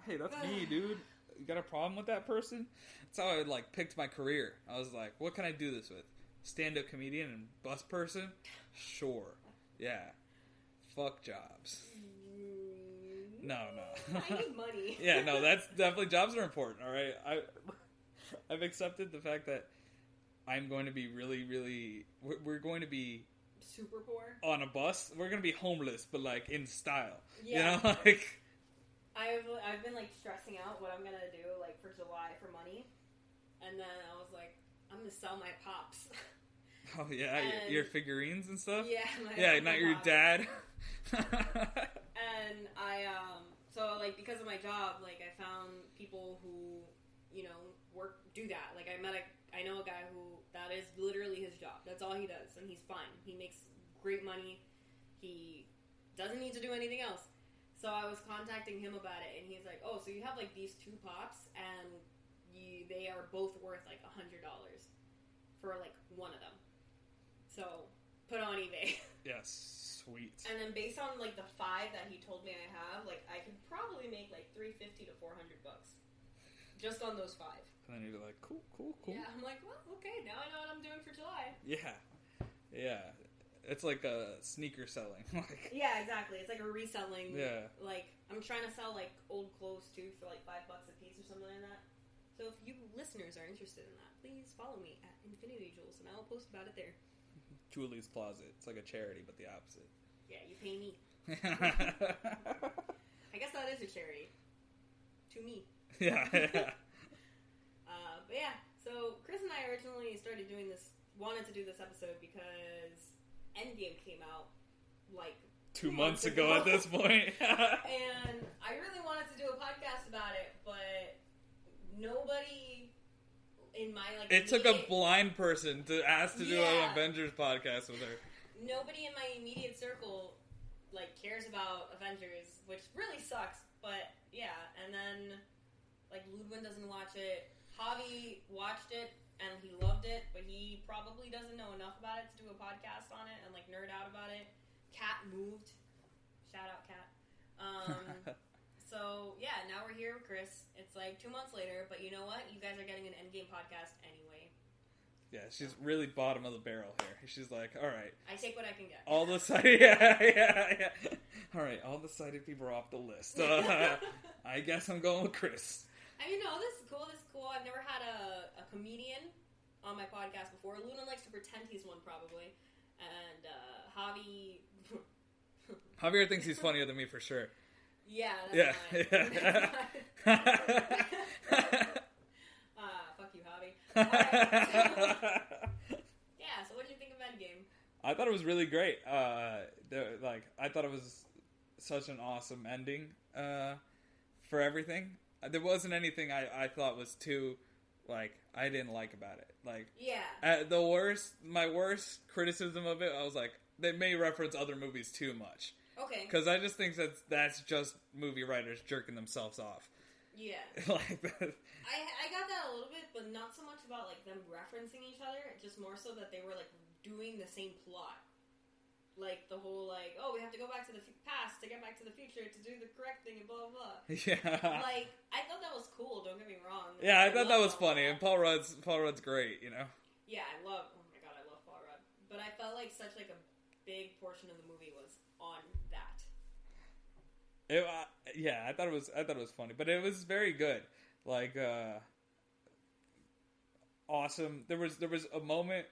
Hey, that's me, dude. You got a problem with that person? That's how I like picked my career. I was like, what can I do this with? stand-up comedian and bus person, sure, yeah, fuck jobs. No.
I need money.
Yeah, no, that's definitely, jobs are important, alright? I've accepted the fact that I'm going to be really, we're going to be
super poor
on a bus. We're going to be homeless, but like in style.
Yeah.
You know, like
I've been like stressing out what I'm going to do like for July for money. And then I was like, I'm going to sell my pops.
Oh yeah, your figurines and stuff?
Yeah,
not your dad.
And so like because of my job, like I found people who, you know, do that. Like I know a guy who that is literally his job. That's all he does, and he's fine. He makes great money. He doesn't need to do anything else. So I was contacting him about it, and he's like, "Oh, so you have like these two pops, and they are both worth like $100 for like one of them. So put on eBay."
Yes, sweet.
And then based on like the 5 that he told me I have, like I could probably make like $350 to $400 just on those 5.
And then you're like, cool.
Yeah, I'm like, well, okay, now I know what I'm doing for July.
Yeah. It's like a sneaker selling.
Yeah, exactly. It's like a reselling.
Yeah.
Like, I'm trying to sell like old clothes too for like $5 a piece or something like that. So if you listeners are interested in that, please follow me at Infinity Jewels, and I'll post about it there.
Julie's Closet. It's like a charity, but the opposite.
Yeah, you pay me. I guess that is a charity. To me.
Yeah.
But yeah, so Chris and I originally wanted to do this episode because Endgame came out like
2 months ago at this point.
And I really wanted to do a podcast about it, but nobody in my like
it took a blind person to ask to do an Avengers podcast with her.
Nobody in my immediate circle like cares about Avengers, which really sucks, but yeah. And then like Ludwin doesn't watch it. Javi watched it and he loved it, but he probably doesn't know enough about it to do a podcast on it and like nerd out about it. Kat moved. Shout out Kat. So yeah, now we're here with Chris. It's like 2 months later, but you know what? You guys are getting an Endgame podcast anyway.
Yeah, she's really bottom of the barrel here. She's like, all right.
I take what I can get.
All the sighted, yeah. All right, all the sighted people are off the list. I guess I'm going with Chris.
I mean, no, this is cool. I've never had a comedian on my podcast before. Luna likes to pretend he's one, probably. And Javi...
Javier thinks he's funnier than me, for sure.
Yeah, that's fine. Fuck you, Javi. Alright, so what did you think of Endgame?
I thought it was really great. I thought it was such an awesome ending for everything. There wasn't anything I thought was too, I didn't like about it. My worst criticism of it, I was like, they may reference other movies too much.
Okay.
Because I just think that's just movie writers jerking themselves off.
Yeah.
Like that.
I got that a little bit, but not so much about, them referencing each other, just more so that they were, doing the same plot. Like, the whole, oh, we have to go back to the past to get back to the future to do the correct thing and blah, blah, blah.
Yeah.
I thought that was cool, don't get me wrong.
Yeah, I thought that was funny, and Paul Rudd's great, you know?
Yeah, I love Paul Rudd. But I felt like such, a big portion of the movie was on that.
I thought it was funny, but it was very good. Awesome. There was a moment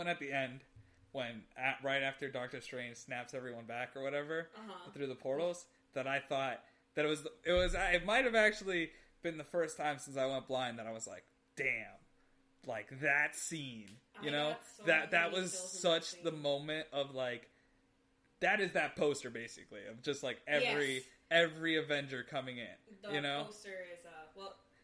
at the end when right after Doctor Strange snaps everyone back or whatever through the portals, that I thought that it might have actually been the first time since I went blind that I was like, damn, that scene, you know, that was such the moment of that is that poster basically of just every Avenger coming in, you know.
Poster is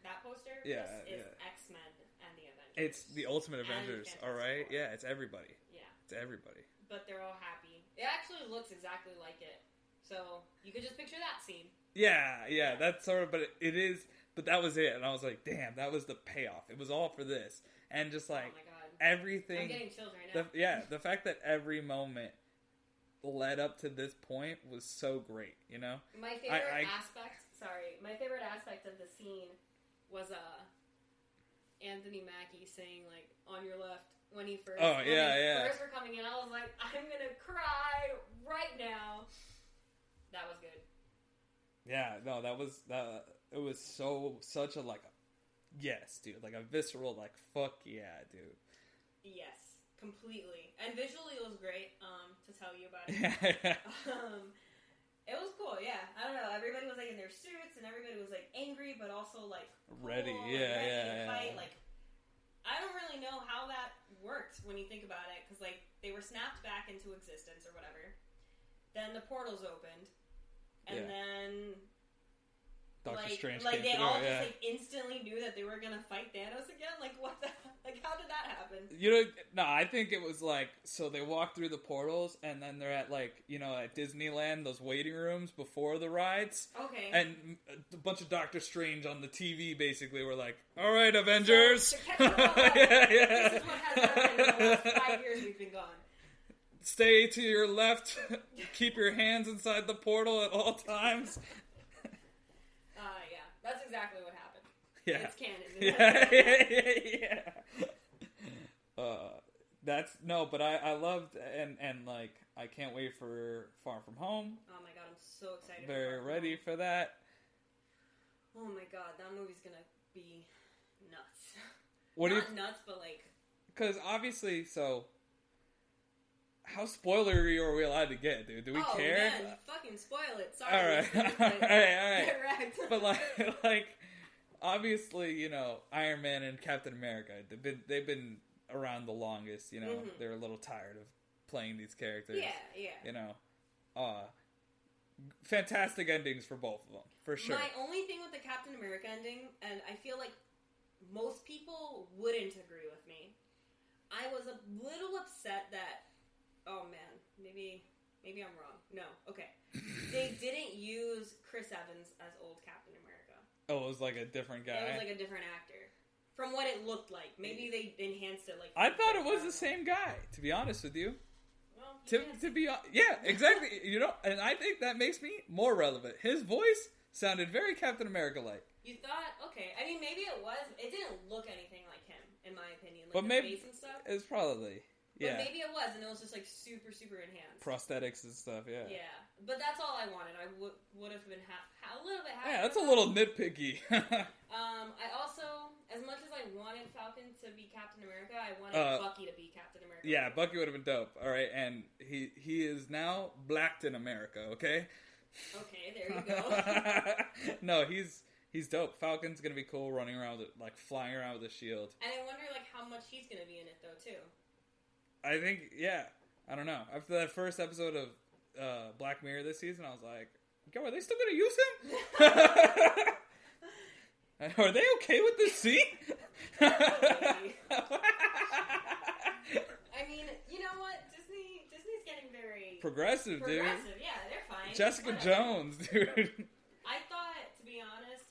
that poster
is
X-Men and the Avengers.
It's the Ultimate Avengers, all right? Yeah, it's everybody.
Yeah.
It's everybody.
But they're all happy. It actually looks exactly like it. So, you could just picture that scene.
Yeah, that's sort of, but it is, but that was it. And I was like, damn, that was the payoff. It was all for this. And just
oh my God.
Everything.
I'm getting chills right now.
The fact that every moment led up to this point was so great, you know?
My favorite aspect of the scene was Anthony Mackie saying, on your left, when he first.
Oh yeah.
First were coming in, I was like, I'm gonna cry right now. That was good.
Yeah, no, that was it was such a like yes, dude, like a visceral like fuck yeah, dude.
Yes, completely. And visually it was great, to tell you about it. It was cool, yeah. I don't know, everybody was like in their suits and everybody was like angry but also like cool,
ready
to fight. Like, I don't really know how that worked when you think about it, because like they were snapped back into existence or whatever. Then the portals opened. And then,
Doctor Strange
like
came
they
through,
all just like instantly knew that they were gonna fight Thanos again. Like what? Like how did that happen?
You know, no, I think it was like so they walk through the portals and then they're at like at Disneyland, those waiting rooms before the rides.
Okay.
And a bunch of Doctor Strange on the TV basically were like, "All right, Avengers."
So, to catch you all up, this is what has happened in the last 5 years we've been gone.
Stay to your left. Keep your hands inside the portal at all times.
Yeah, that's exactly what happened.
Yeah,
it's canon.
Yeah. That's no, but I loved and like I can't wait for Far From Home.
Oh my god, I'm so excited.
Very ready for that.
Oh my god, that movie's gonna be nuts.
What
Not nuts, but like.
Because obviously, so. How spoilery are we allowed to get, dude? Do we care?
Oh man, fucking spoil it. Sorry.
All right.
Get wrecked.
But like, obviously, Iron Man and Captain America, they've been around the longest.
Mm-hmm.
They're a little tired of playing these characters.
Yeah.
Fantastic endings for both of them, for sure.
My only thing with the Captain America ending, and I feel like most people wouldn't agree with me, I was a little upset that. Oh man, maybe I'm wrong. No, okay. They didn't use Chris Evans as old Captain America.
Oh, it was like a different guy?
It was like a different actor. From what it looked like. Maybe they enhanced it like...
I thought it was the same guy, to be honest with you.
Well,
to be yeah, exactly. And I think that makes me more relevant. His voice sounded very Captain America-like.
You thought, okay. I mean, maybe it was. It didn't look anything like him, in my opinion. Like
but
the
maybe,
face and stuff.
It's probably... Yeah.
But maybe it was, and it was just like super, super enhanced.
Prosthetics and stuff, yeah.
Yeah, but that's all I wanted. I would have been a little bit happy.
Yeah, that's a little nitpicky.
I also, as much as I wanted Falcon to be Captain America, I wanted Bucky to be Captain America.
Yeah, Bucky would have been dope. All right, and he is now blacked in America. Okay.
Okay, there you go.
No, he's dope. Falcon's gonna be cool, running around with flying around with a shield.
And I wonder how much he's gonna be in it though too.
I think, yeah. I don't know. After that first episode of Black Mirror this season, I was like, yo, are they still going to use him? Are they okay with this scene?
I mean, you know what? Disney's getting very...
Progressive, dude.
Yeah, they're fine.
Jessica Jones, dude.
I thought, to be honest,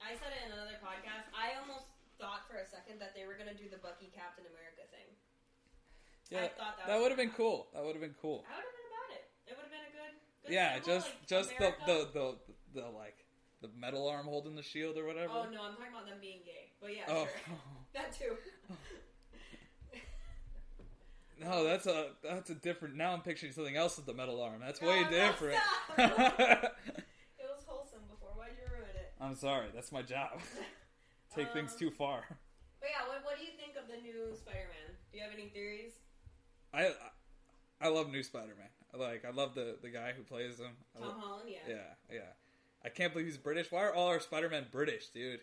I said it in another podcast, I almost thought for a second that they were going to do the Bucky Captain America thing.
Yeah,
I thought
that would have been cool. That would have been cool.
I would have been about it. It would have been a good
yeah,
symbol,
just
America.
the metal arm holding the shield or whatever.
Oh no, I'm talking about them being gay. But yeah,
sure.
That too.
No, that's a different. Now I'm picturing something else with the metal arm. That's way different.
It was wholesome before. Why'd you ruin it?
I'm sorry. That's my job. Take things too far.
But yeah, what do you think of the new Spider-Man? Do you have any theories?
I love new Spider-Man. I love the guy who plays him.
Tom Holland, yeah.
Yeah. I can't believe he's British. Why are all our Spider-Men British, dude?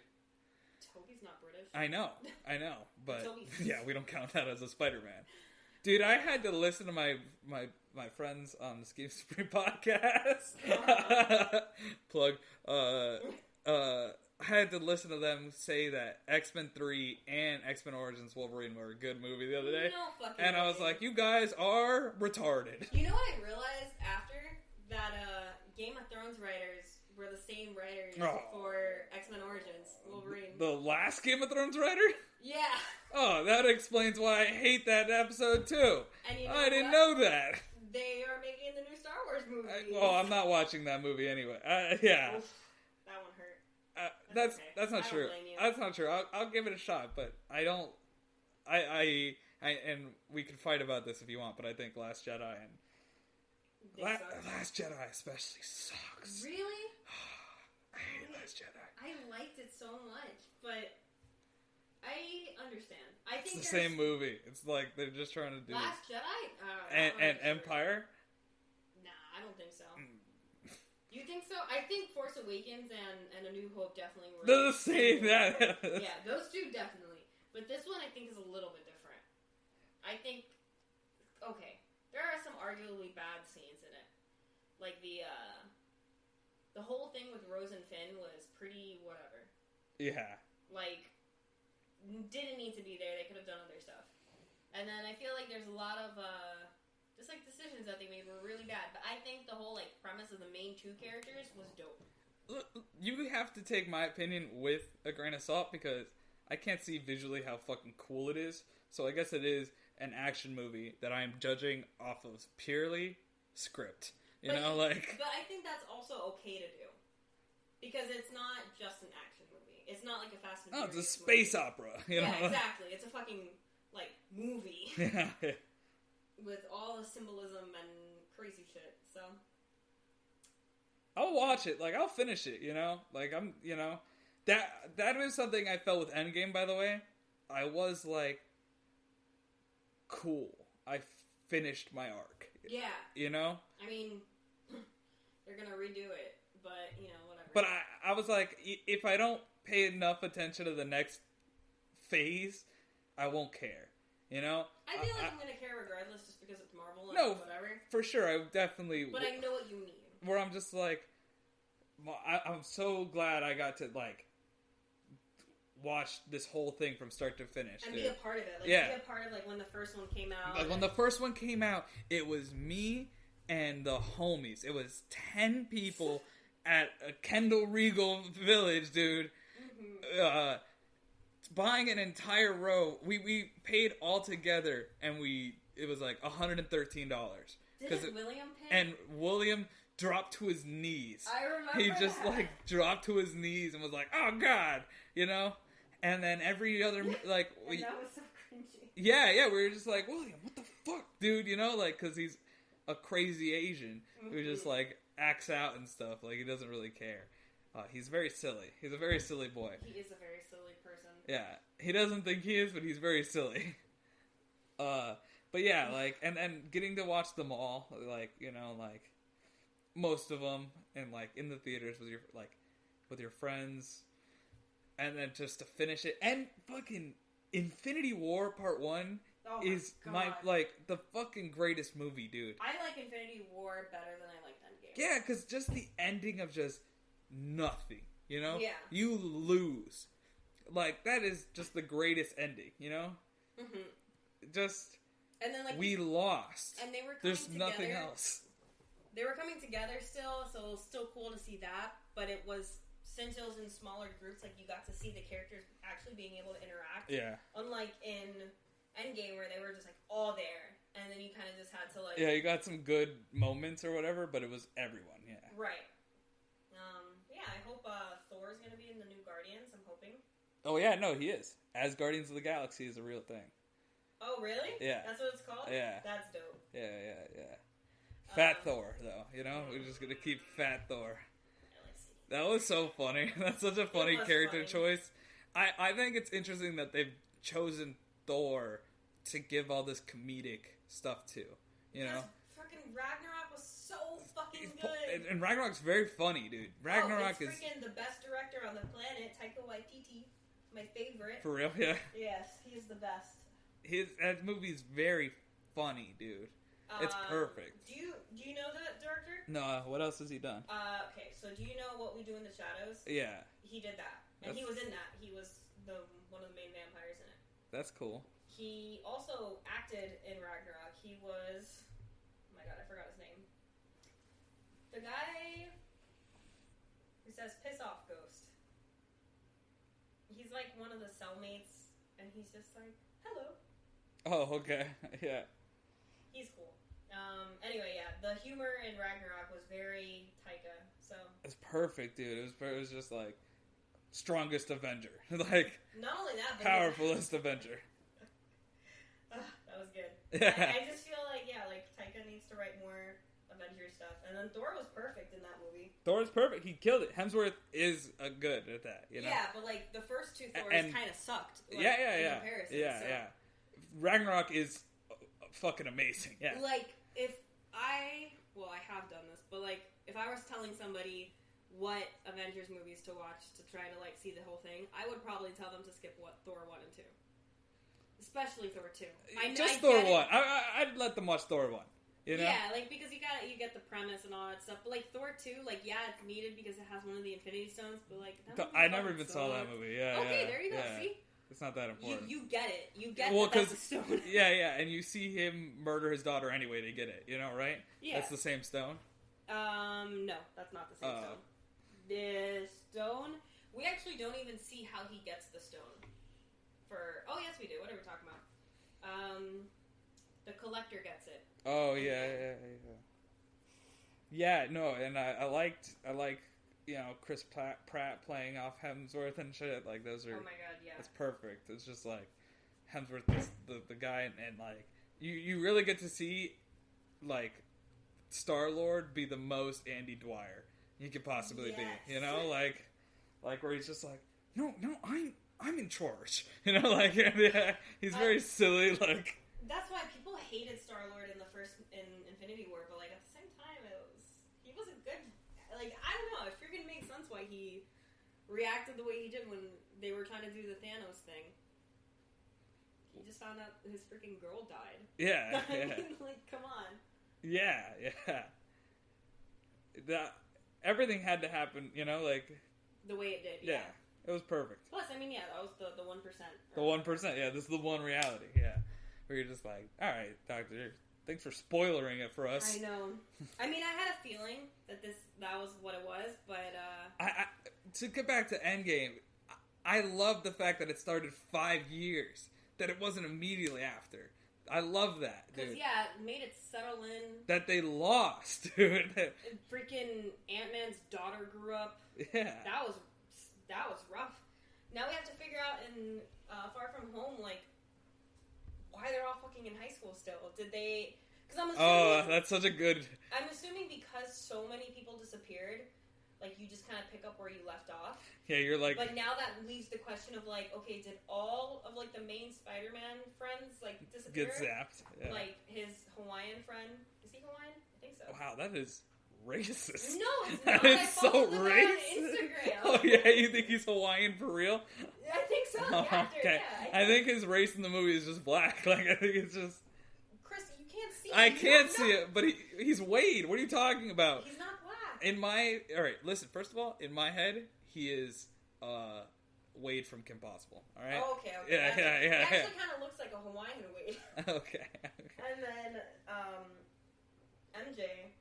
Toby's not British.
I know. But
Toby.
yeah, we don't count that as a Spider-Man. Dude, I had to listen to my friends on the Scheme Supreme podcast. Plug. I had to listen to them say that X-Men 3 and X-Men Origins Wolverine were a good movie the other day.
No fucking
and I was like, you guys are retarded.
You know what I realized after? That Game of Thrones writers were the same writers for X-Men Origins Wolverine.
The last Game of Thrones writer?
Yeah.
Oh, that explains why I hate that episode too.
And you know
I didn't know that.
They are making the new Star Wars movie.
I'm not watching that movie anyway. Yeah.
Oof, that one hurt.
That's
okay.
not true. That's not true. I'll give it a shot, but I don't. and we can fight about this if you want, but I think Last Jedi and Last Jedi especially sucks.
Really?
I hate Last Jedi.
I liked it so much, but I understand. I think
it's the same movie. It's like they're just trying to do
Last Jedi
and Empire.
Nah, I don't think so. You think so? I think Force Awakens and A New Hope definitely were.
They're the same. Yeah,
those two definitely. But this one I think is a little bit different. I think there are some arguably bad scenes in it, like the whole thing with Rose and Finn was pretty whatever.
Yeah.
Like, didn't need to be there. They could have done other stuff. And then I feel like there's a lot of just like decisions that they made were really bad. But I think the whole like premise of the main two characters was dope.
You have to take my opinion with a grain of salt because I can't see visually how fucking cool it is. So I guess it is an action movie that I am judging off of purely script. But I think that's also okay to do. Because it's not just an action movie. It's not like a Fast and Furious it's a space
movie.
opera.
Yeah, exactly. It's a fucking, like, movie.
Yeah.
With all the symbolism and crazy shit, so.
I'll watch it. Like, I'll finish it, Like, That is something I felt with Endgame, by the way. I was, like, cool. I finished my arc.
Yeah. I mean, they're gonna redo it, but, whatever.
But I was like, if I don't pay enough attention to the next phase, I won't care.
I feel like I'm gonna care regardless just because it's Marvel and whatever.
For sure, I definitely...
But I know what you mean.
Where I'm just like... I'm so glad I got to, like... watch this whole thing from start to finish.
And be a part of it. Like, be a part of, like, when the first one came out.
Like, when the first one came out, it was me and the homies. It was 10 people at a Kendall Regal Village, dude. Mm-hmm. Buying an entire row. We paid all together, and it was like $113.
Didn't William pay?
And William dropped to his knees.
I remember
He just, like, dropped to his knees and was like, oh, God, And then every other, like...
and that was so cringy.
Yeah, we were just like, William, what the fuck, dude? Like, because he's a crazy Asian who just, like, acts out and stuff. Like, he doesn't really care. He's very silly. He's a very silly boy.
He is a very silly person.
Yeah. He doesn't think he is, but he's very silly. But yeah, like, and getting to watch them all, like, like, most of them, and, like, in the theaters with your friends, and then just to finish it, and fucking Infinity War Part 1 is the fucking greatest movie, dude.
I like Infinity War better than I liked Endgame.
Yeah, because just the ending of just nothing, Yeah. You lose. Like, that is just the greatest ending, Mm-hmm. Just,
and then, like,
we lost.
And they were coming
There's
together.
Nothing else.
They were coming together still, so it was still cool to see that, but it was... Since it was in smaller groups, like, you got to see the characters actually being able to interact.
Yeah.
Unlike in Endgame, where they were just, like, all there. And then you kind of just had to, like...
Yeah, you got some good moments or whatever, but it was everyone, yeah.
Right. Yeah, I hope Thor's going to be in the new Guardians. I'm hoping.
Oh, yeah, no, he is. As Guardians of the Galaxy is a real thing.
Oh, really?
Yeah.
That's what it's called?
Yeah.
That's dope.
Yeah. Fat Thor, though, We're just going to keep Fat Thor. That was so funny. That's such a funny character choice. I think it's interesting that they've chosen Thor to give all this comedic stuff to.
Freaking Ragnarok was so fucking good.
And Ragnarok's very funny, dude. Ragnarok is
freaking the best director on the planet, Taika Waititi, my favorite.
For real, yeah.
Yes, he is the best.
That movie's very funny, dude. It's perfect.
Do you know the director?
No, what else has he done?
Okay, so do you know What We Do in the Shadows?
Yeah.
He did that. And he was in that. He was one of the main vampires in it.
That's cool.
He also acted in Ragnarok. He was... Oh my god, I forgot his name. The guy who says, piss off, Ghost. He's like one of the cellmates, and he's just like, hello.
Oh, okay. Yeah.
He's cool. Anyway, yeah, the humor in Ragnarok was very Taika, so...
It's perfect, dude. It was just like, strongest Avenger. Like,
not only that, but...
Powerfulest Avenger.
That was good.
Yeah.
I just feel like, like Taika needs to write more Avengers stuff. And then Thor was perfect in that movie.
Thor's perfect. He killed it. Hemsworth is good at that, you know?
Yeah, but like the first two Thors kind of sucked. Like, in comparison.
Yeah. Ragnarok is fucking amazing. Yeah.
Like I have done this, but like if I was telling somebody what Avengers movies to watch to try to like see the whole thing, I would probably tell them to skip Thor 1 and 2. Especially Thor 2.
Just Thor 1. I'd let them watch Thor 1. You know?
Yeah, like because you get the premise and all that stuff. But like Thor 2, like it's needed because it has one of the Infinity Stones, but like
I never even saw that movie. Yeah.
Okay, there you go.
Yeah.
See?
It's not that important.
You get it. You get that's a stone.
Yeah, and you see him murder his daughter anyway to get it, you know, right?
Yeah.
That's the same stone?
No, that's not the same stone. The stone, we actually don't even see how he gets the stone. Oh yes we do, what are we talking about? The collector gets it.
Oh, yeah. Yeah, no, and I liked, Chris Pratt playing off Hemsworth and shit. Like, those are...
Oh my god, yeah.
It's perfect. It's just, like, Hemsworth is the guy, and like, you really get to see, like, Star-Lord be the most Andy Dwyer he could possibly be. You know? Like, where he's just like, no, I'm in charge. You know, like, he's very silly, like...
That's why people hated Star-Lord in Infinity War, but like at the same time, he wasn't good. Like I don't know, it freaking makes sense why he reacted the way he did when they were trying to do the Thanos thing. He just found out his freaking girl died.
Yeah.
I mean, like, come on.
Yeah. Everything had to happen, you know, like
the way it did. Yeah.
It was perfect.
Plus, I mean, that was the 1%.
The 1%, yeah. This is the one reality, yeah. Where you're just like, all right, Doctor, thanks for spoilering it for us.
I know. I mean, I had a feeling that that was what it was, but
to get back to Endgame, I love the fact that it started 5 years, that it wasn't immediately after. I love that, dude.
Because, it made it settle in.
That they lost, dude.
Freaking Ant-Man's daughter grew up.
Yeah.
That was rough. Now we have to figure out in Far From Home, like, why they're all fucking in high school still. Did they... Because I'm assuming...
that's such a good...
I'm assuming because so many people disappeared, like, you just kind of pick up where you left off.
Yeah, you're like...
But now that leaves the question of, like, okay, did all of, like, the main Spider-Man friends, like, disappear?
Get zapped. Yeah.
Like, his Hawaiian friend... Is he Hawaiian? I think so.
Wow, that is racist.
No, it's
that
not.
is so racist.
On Instagram.
Oh, yeah? You think he's Hawaiian for real?
I think so. The actor,
okay.
Yeah.
I think his race in the movie is just black. Like, I think it's just...
Chris, you can't see it.
I can't see it, but he's Wade. What are you talking about?
He's not black.
Alright, listen, first of all, in my head, he is Wade from Kim Possible. Alright?
Oh, okay.
Yeah.
He actually kind of looks like a Hawaiian Wade.
Okay.
And then, MJ,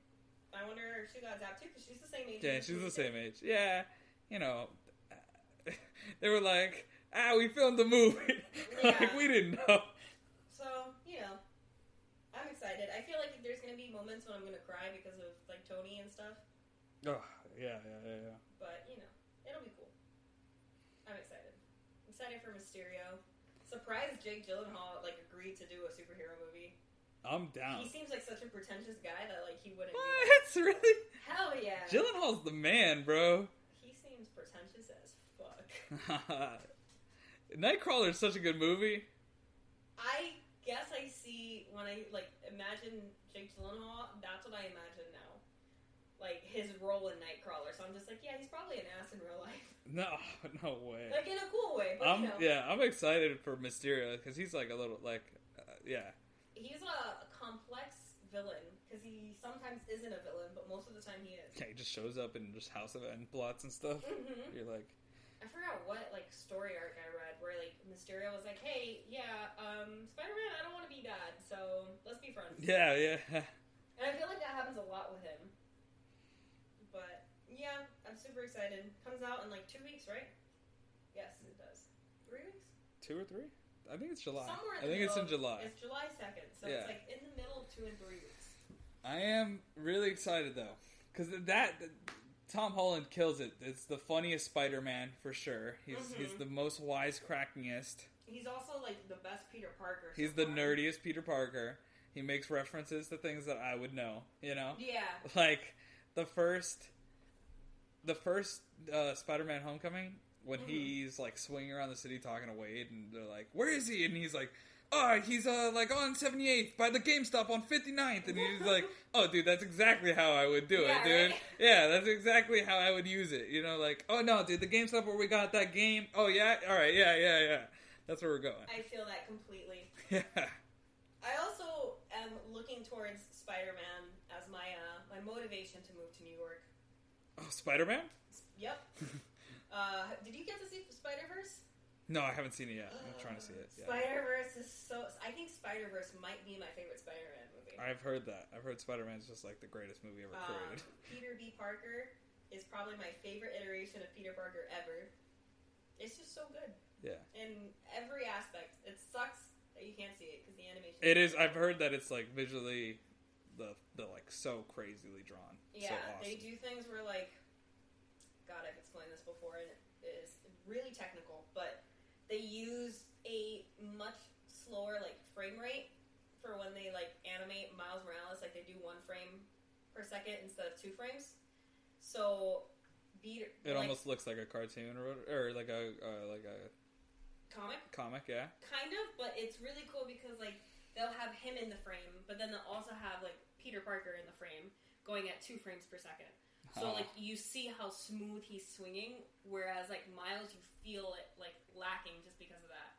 I wonder if she got zapped too, because she's the same age.
Yeah, she's the same age. Yeah, you know, they were like, we filmed the movie. Like, we didn't know.
So, I'm excited. I feel like there's going to be moments when I'm going to cry because of, like, Tony and stuff.
Oh, yeah.
But, it'll be cool. I'm excited. I'm excited for Mysterio. Surprised Jake Gyllenhaal, like, agreed to do a superhero movie.
I'm down.
He seems like such a pretentious guy that, like, he wouldn't
What? Really?
Hell yeah.
Gyllenhaal's the man, bro.
He seems pretentious as fuck.
Nightcrawler is such a good movie.
I guess I see, when I, like, imagine Jake Gyllenhaal, that's what I imagine now. Like, his role in Nightcrawler. So I'm just like, yeah, he's probably an ass in real life.
No way.
Like, in a cool way, but,
Yeah, I'm excited for Mysterio, because he's, like, a little, like, yeah.
He's a complex villain, because he sometimes isn't a villain, but most of the time he is.
Yeah, he just shows up in just House of M plots and stuff.
Mm-hmm.
You're like...
I forgot what, like, story arc I read, where, like, Mysterio was like, hey, Spider-Man, I don't want to be bad, so let's be friends.
Yeah.
And I feel like that happens a lot with him. But, yeah, I'm super excited. Comes out in, like, 2 weeks, right? Yes, it does. 3 weeks?
2 or 3? I think it's July.
Somewhere
I think it's in July.
It's July 2nd, so it's like in the middle of 2 and 3 weeks.
I am really excited though, because Tom Holland kills it. It's the funniest Spider-Man for sure. He's the most wisecrackingest.
He's also like the best Peter Parker.
He's the nerdiest Peter Parker. He makes references to things that I would know, you know?
Yeah.
Like, the first Spider-Man Homecoming, when he's, like, swinging around the city talking to Wade, and they're like, where is he? And he's like, oh, he's, like, on 78th by the GameStop on 59th. And he's like, oh, dude, that's exactly how I would do it, dude. Right? Yeah, that's exactly how I would use it. You know, like, oh, no, dude, the GameStop where we got that game. Oh, yeah? All right, yeah. That's where we're going.
I feel that completely.
Yeah.
I also am looking towards Spider-Man as my motivation to move to New York.
Oh, Spider-Man?
Yep. Did you get to see Spider-Verse?
No, I haven't seen it yet. I'm trying to see it. Yeah.
Spider-Verse is so... I think Spider-Verse might be my favorite Spider-Man movie.
I've heard that. I've heard Spider-Man's just like the greatest movie ever created.
Peter B. Parker is probably my favorite iteration of Peter Parker ever. It's just so good.
Yeah.
In every aspect. It sucks that you can't see it because the animation...
It is. I've heard that it's like visually the like so crazily drawn.
Yeah,
so awesome.
They do things where like... God, I've explained this before and it is really technical, but they use a much slower like frame rate for when they like animate Miles Morales. Like they do 1 frame per second instead of 2 frames. So
it almost looks like a cartoon or like a comic, yeah.
Kind of, but it's really cool because like they'll have him in the frame, but then they'll also have like Peter Parker in the frame going at 2 frames per second. So, like, you see how smooth he's swinging, whereas, like, Miles, you feel it, like, lacking just because of that.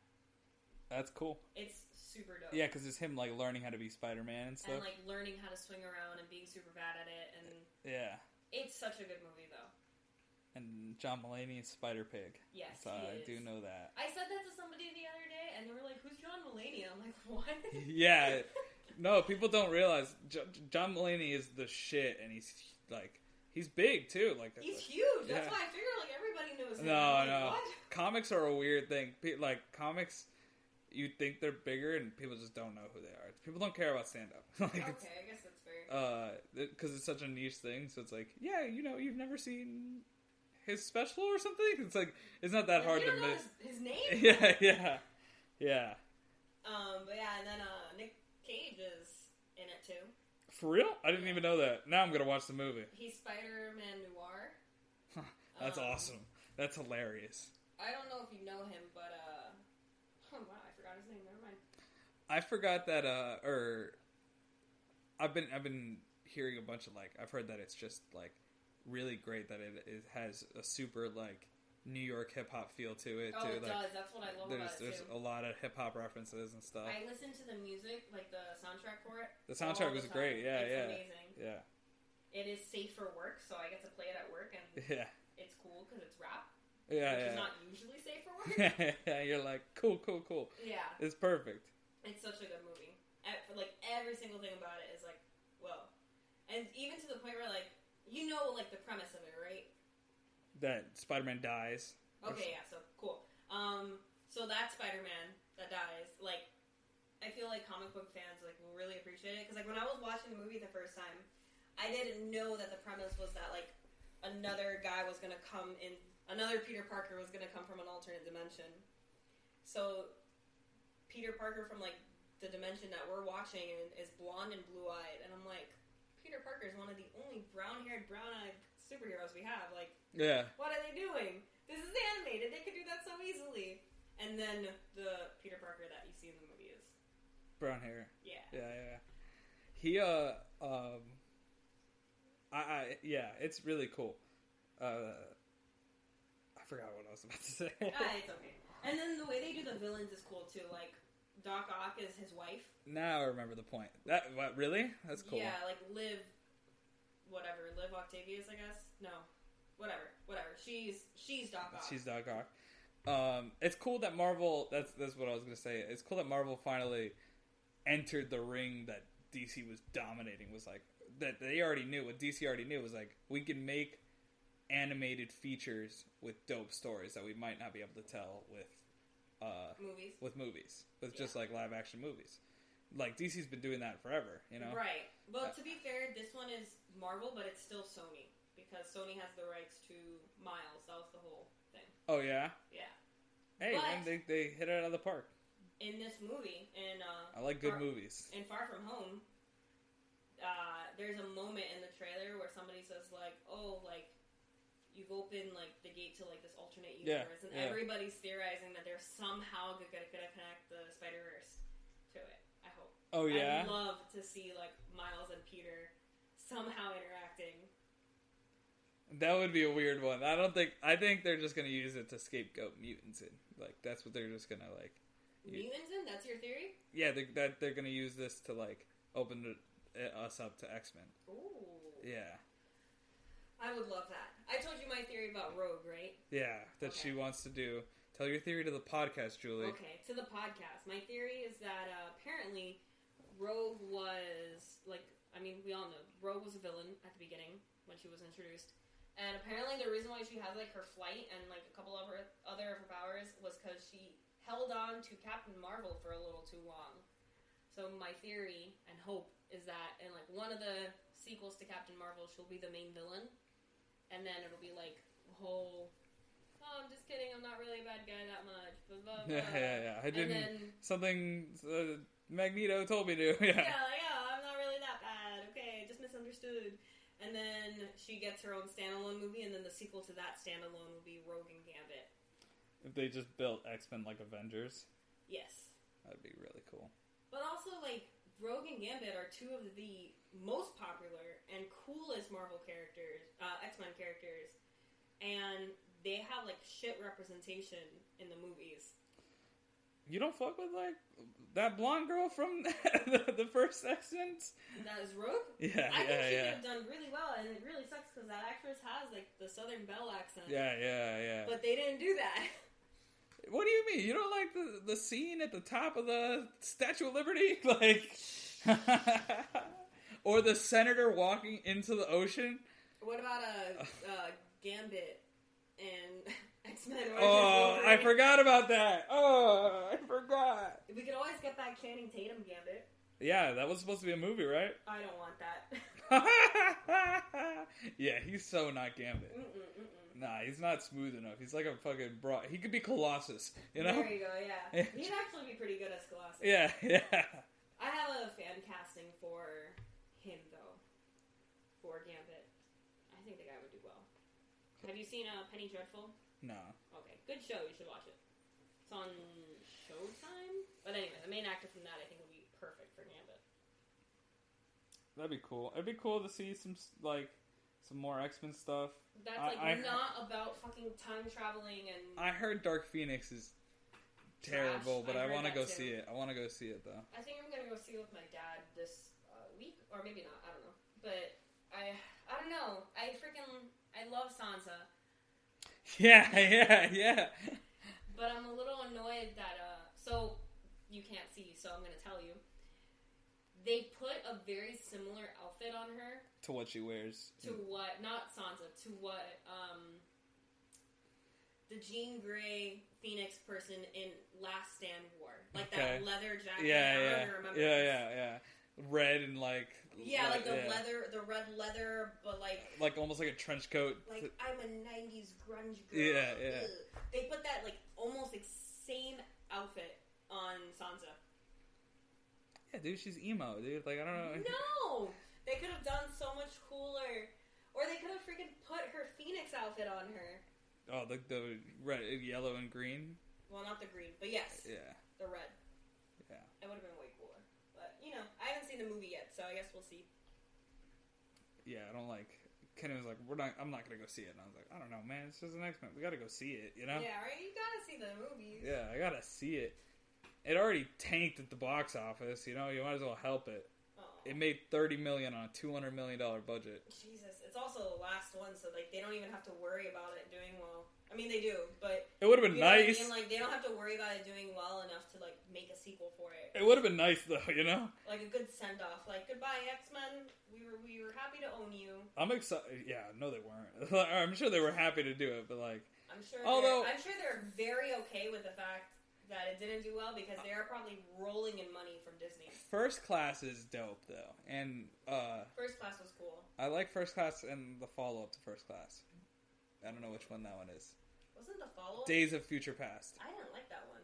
That's cool.
It's super dope.
Yeah, because it's him, like, learning how to be Spider-Man and stuff.
And, like, learning how to swing around and being super bad at it, and...
Yeah.
It's such a good movie, though.
And John Mulaney is Spider-Pig.
Yes,
so I do know that.
I said that to somebody the other day, and they were like, who's John Mulaney? I'm like, what?
Yeah. No, people don't realize John Mulaney is the shit, and he's, like... He's big, too. Like
he's huge. That's why I figured, like, everybody knows him.
No.
What?
Comics are a weird thing. Like, comics, you think they're bigger, and people just don't know who they are. People don't care about stand-up. Like,
okay, I guess that's fair.
Because it's such a niche thing, so it's like, yeah, you know, you've never seen his special or something? It's like, it's not that hard to miss.
His name?
Yeah.
But yeah, and then Nick Cage is in it, too.
For real? I didn't even know that. Now I'm going to watch the movie.
He's Spider-Man Noir.
That's awesome. That's hilarious.
I don't know if you know him, but, oh wow, I forgot his name. Never mind.
I forgot that, I've been hearing a bunch of, like, I've heard that it's just, like, really great that it has a super, like, New York hip-hop feel to it,
too.
It
like, does. That's what I love about it, too.
There's a lot of hip-hop references and stuff.
I listened to the music, like the soundtrack for it.
The soundtrack was great, yeah,
it's amazing.
Yeah.
It is safe for work, so I get to play it at work, and it's cool because it's rap.
Yeah,
which is not usually safe for work.
Yeah, you're like, cool.
Yeah.
It's perfect.
It's such a good movie. Like, every single thing about it is like, whoa. And even to the point where, like, you know, like, the premise of it, right?
That Spider-Man dies.
Okay, yeah, so cool. So that Spider-Man that dies, like, I feel like comic book fans, like, will really appreciate it. Because, like, when I was watching the movie the first time, I didn't know that the premise was that, like, another guy was going to come in, another Peter Parker was going to come from an alternate dimension. So, Peter Parker from, like, the dimension that we're watching is blonde and blue-eyed. And I'm like, Peter Parker is one of the only brown-haired, brown-eyed superheroes we have. Like, what are they doing? This is animated. They could do that so easily. And then the Peter Parker that you see in the movie is
brown hair.
Yeah.
He it's really cool. I forgot what I was about to say.
It's okay. And then the way they do the villains is cool too. Like Doc Ock is his wife.
Now I remember the point. What really? That's cool.
Yeah, like Liv Octavius, I guess. No. Whatever. She's Doc Ock.
She's Doc Ock. It's cool that Marvel. That's what I was gonna say. It's cool that Marvel finally entered the ring that DC was dominating. Was like that they already knew. What DC already knew was like we can make animated features with dope stories that we might not be able to tell with movies, just like live action movies. Like DC's been doing that forever, you know.
Right. Well, to be fair, this one is Marvel, but it's still Sony. Because Sony has the rights to Miles. That was the whole thing.
Oh, yeah?
Yeah.
Hey, man, they hit it out of the park.
In this movie,
I like good movies.
In Far From Home, there's a moment in the trailer where somebody says, like, oh, like, you've opened, like, the gate to, like, this alternate universe, and everybody's theorizing that they're somehow gonna connect the Spider-Verse to it, I hope.
Oh, yeah?
I'd love to see, like, Miles and Peter somehow interacting.
That would be a weird one. I think they're just gonna use it to scapegoat mutants in. Like, that's what they're just gonna, like...
Mutants in? That's your theory?
Yeah, they're gonna use this to, like, open us up to X-Men.
Ooh.
Yeah.
I would love that. I told you my theory about Rogue, right?
Yeah, that she wants to do. Tell your theory to the podcast, Julie.
Okay, to the podcast. My theory is that apparently Rogue was, like, I mean, we all know, Rogue was a villain at the beginning when she was introduced. And apparently the reason why she has, like, her flight and, like, a couple of her other of her powers was because she held on to Captain Marvel for a little too long. So my theory and hope is that in, like, one of the sequels to Captain Marvel, she'll be the main villain. And then it'll be, like, a whole, oh, I'm just kidding, I'm not really a bad guy that much. Blah, blah, blah.
Yeah. I didn't,
then,
something Magneto told me to.
Yeah, I'm not really that bad. Okay, just misunderstood. And then she gets her own standalone movie, and then the sequel to that standalone will be Rogue and Gambit.
If they just built X-Men like Avengers?
Yes.
That'd be really cool.
But also, like, Rogue and Gambit are two of the most popular and coolest Marvel characters, X-Men characters, and they have, like, shit representation in the movies.
You don't fuck with, like, that blonde girl from the first X-Men?
That is Rogue?
Yeah,
I think she could have done really well, and it really sucks because that actress has, like, the Southern Belle accent.
Yeah.
But they didn't do that.
What do you mean? You don't like the scene at the top of the Statue of Liberty? Like, or the senator walking into the ocean?
What about Gambit and X-Men?
Oh, I forgot about that. Oh, I forgot.
We could always get back Channing Tatum Gambit.
Yeah, that was supposed to be a movie, right?
I don't want that.
Yeah, he's so not Gambit. Nah, he's not smooth enough. He's like a fucking broad. He could be Colossus, you know?
There you go, yeah. He'd actually be pretty good as Colossus.
Yeah.
I have a fan casting for him, though. For Gambit. I think the guy would do well. Have you seen Penny Dreadful?
No.
Okay, good show. You should watch it. It's on Showtime? But anyway, the main actor from that I think would be perfect for Gambit.
That'd be cool. It'd be cool to see some more X-Men stuff.
That's not about fucking time traveling and...
I heard Dark Phoenix is terrible, but I want to go see it. I want to go see it, though.
I think I'm going to go see it with my dad this week, or maybe not, I don't know. But I don't know. I love Sansa.
Yeah.
But I'm a little annoyed that, so you can't see, so I'm going to tell you. They put a very similar outfit on her.
To what she wears.
To what, not Sansa, to what the Jean Grey Phoenix person in Last Stand wore. Like that leather jacket. I don't even remember
Yeah. Red and like...
Yeah, like the leather, the red leather, but like...
Like almost like a trench coat.
Like, I'm a 90s grunge girl.
Yeah.
Ugh. They put that like almost like same outfit on Sansa.
Yeah, dude, she's emo, dude. Like, I don't know.
No! They could have done so much cooler. Or they could have freaking put her Phoenix outfit on her.
Oh, the red, yellow, and green?
Well, not the green, but yes.
Yeah.
The red.
Yeah.
It would have been way cooler. But, you know, I haven't seen the movie yet, so I guess we'll see.
Yeah, I don't like... Kenny was like, I'm not going to go see it. And I was like, I don't know, man. It's just an X-Men. We got to go see it, you know?
Yeah, right? You got to see the movies.
Yeah, I got to see it. It already tanked at the box office, you know? You might as well help it.
Oh.
It made $30 million on a $200 million budget.
Jesus, it's also the last one, so like they don't even have to worry about it doing well. I mean, they do, but
it would have been nice.
I mean? Like they don't have to worry about it doing well enough to like make a sequel for it.
It would have been nice though, you know.
Like a good send off. Like goodbye, X-Men. We were happy to own you.
I'm excited. Yeah, no, they weren't. I'm sure they were happy to do it, but like,
I'm sure they're very okay with the fact that it didn't do well because they are probably rolling in money from Disney.
First Class is dope though, and
First Class was cool.
I like First Class and the follow up to First Class. I don't know which one that one is.
Wasn't the follow-up?
Days of Future Past.
I didn't like that one.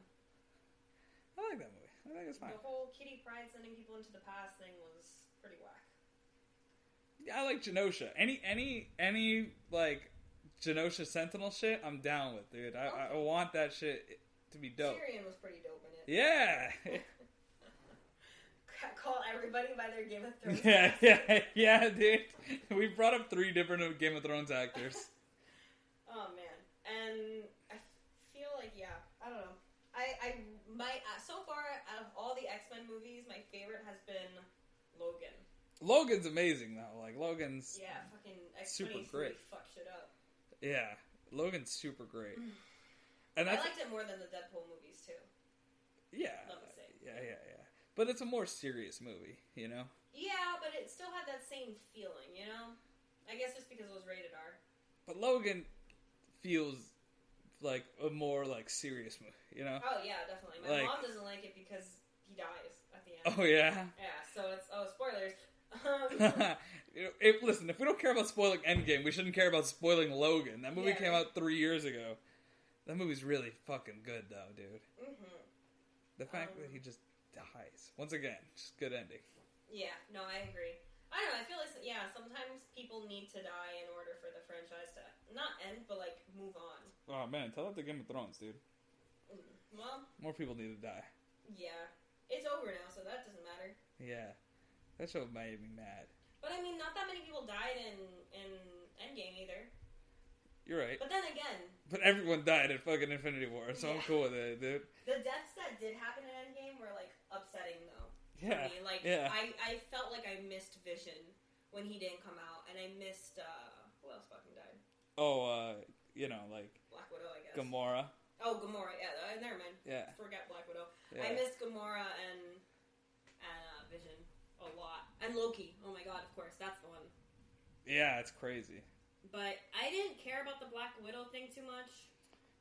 I like that movie. I think it's fine.
The whole Kitty Pryde sending people into the past thing was pretty whack.
Yeah, I like Genosha. Any like Genosha Sentinel shit, I'm down with, dude. I want that shit to be dope.
Tyrion was pretty dope in it.
Yeah.
Call everybody by their Game of Thrones.
Yeah, dude. We brought up 3 different Game of Thrones actors.
Oh man, and I feel like I don't know. I might so far out of all the X-Men movies, my favorite has been Logan.
Logan's amazing though. Like Logan's
fucking X-23
super great.
Fuck shit up.
Yeah, Logan's super great.
And I liked it more than the Deadpool movies too.
Yeah.
Let me say.
Yeah. But it's a more serious movie, you know?
Yeah, but it still had that same feeling, you know? I guess just because it was rated R.
But Logan feels like a more like serious movie, you know?
Oh yeah, definitely. My mom doesn't like it because he dies at the end.
Oh yeah?
Yeah, so it's spoilers.
Listen, if we don't care about spoiling Endgame, we shouldn't care about spoiling Logan. That movie came out 3 years ago. That movie's really fucking good though, dude. Mm-hmm. The fact that he just dies. Once again, just good ending.
Yeah, no, I agree. I don't know, I feel like, sometimes people need to die in order for the franchise to, not end, but, like, move on.
Oh, man, tell that to Game of Thrones, dude.
Well...
More people need to die.
Yeah. It's over now, so that doesn't matter.
Yeah. That show made me mad.
But, I mean, not that many people died in Endgame, either.
You're right.
But then again...
But everyone died at fucking Infinity War, so I'm cool with it, dude.
The deaths that did happen in Endgame were, like, upsetting, though.
Yeah.
Me. Like,
yeah.
I felt like I missed Vision when he didn't come out, and I missed, who else fucking died?
Oh, like...
Black Widow, I guess.
Gamora.
Oh, Gamora, yeah, never mind.
Yeah.
Forget Black Widow.
Yeah.
I missed Gamora and Vision a lot. And Loki, oh my god, of course, that's the one.
Yeah, it's crazy.
But I didn't care about the Black Widow thing too much.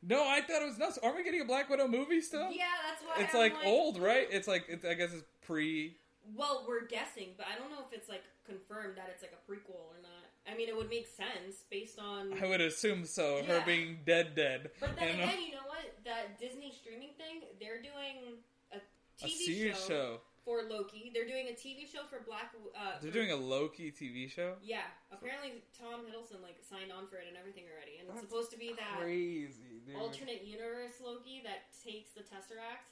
No, I thought it was nuts. Aren't we getting a Black Widow movie still?
Yeah, that's why
it's like old, right? It's like I guess it's pre.
Well, we're guessing, but I don't know if it's like confirmed that it's like a prequel or not. I mean, it would make sense based on.
I would assume so. Yeah. Her being dead.
But then again, you know what? That Disney streaming thing, they're doing a TV show for Loki. They're doing a TV show for Black.
They're doing a Loki TV show.
Yeah, apparently Tom Hiddleston like signed on for it and everything already, and it's supposed to be that
crazy dude.
Alternate universe Loki that takes the Tesseract.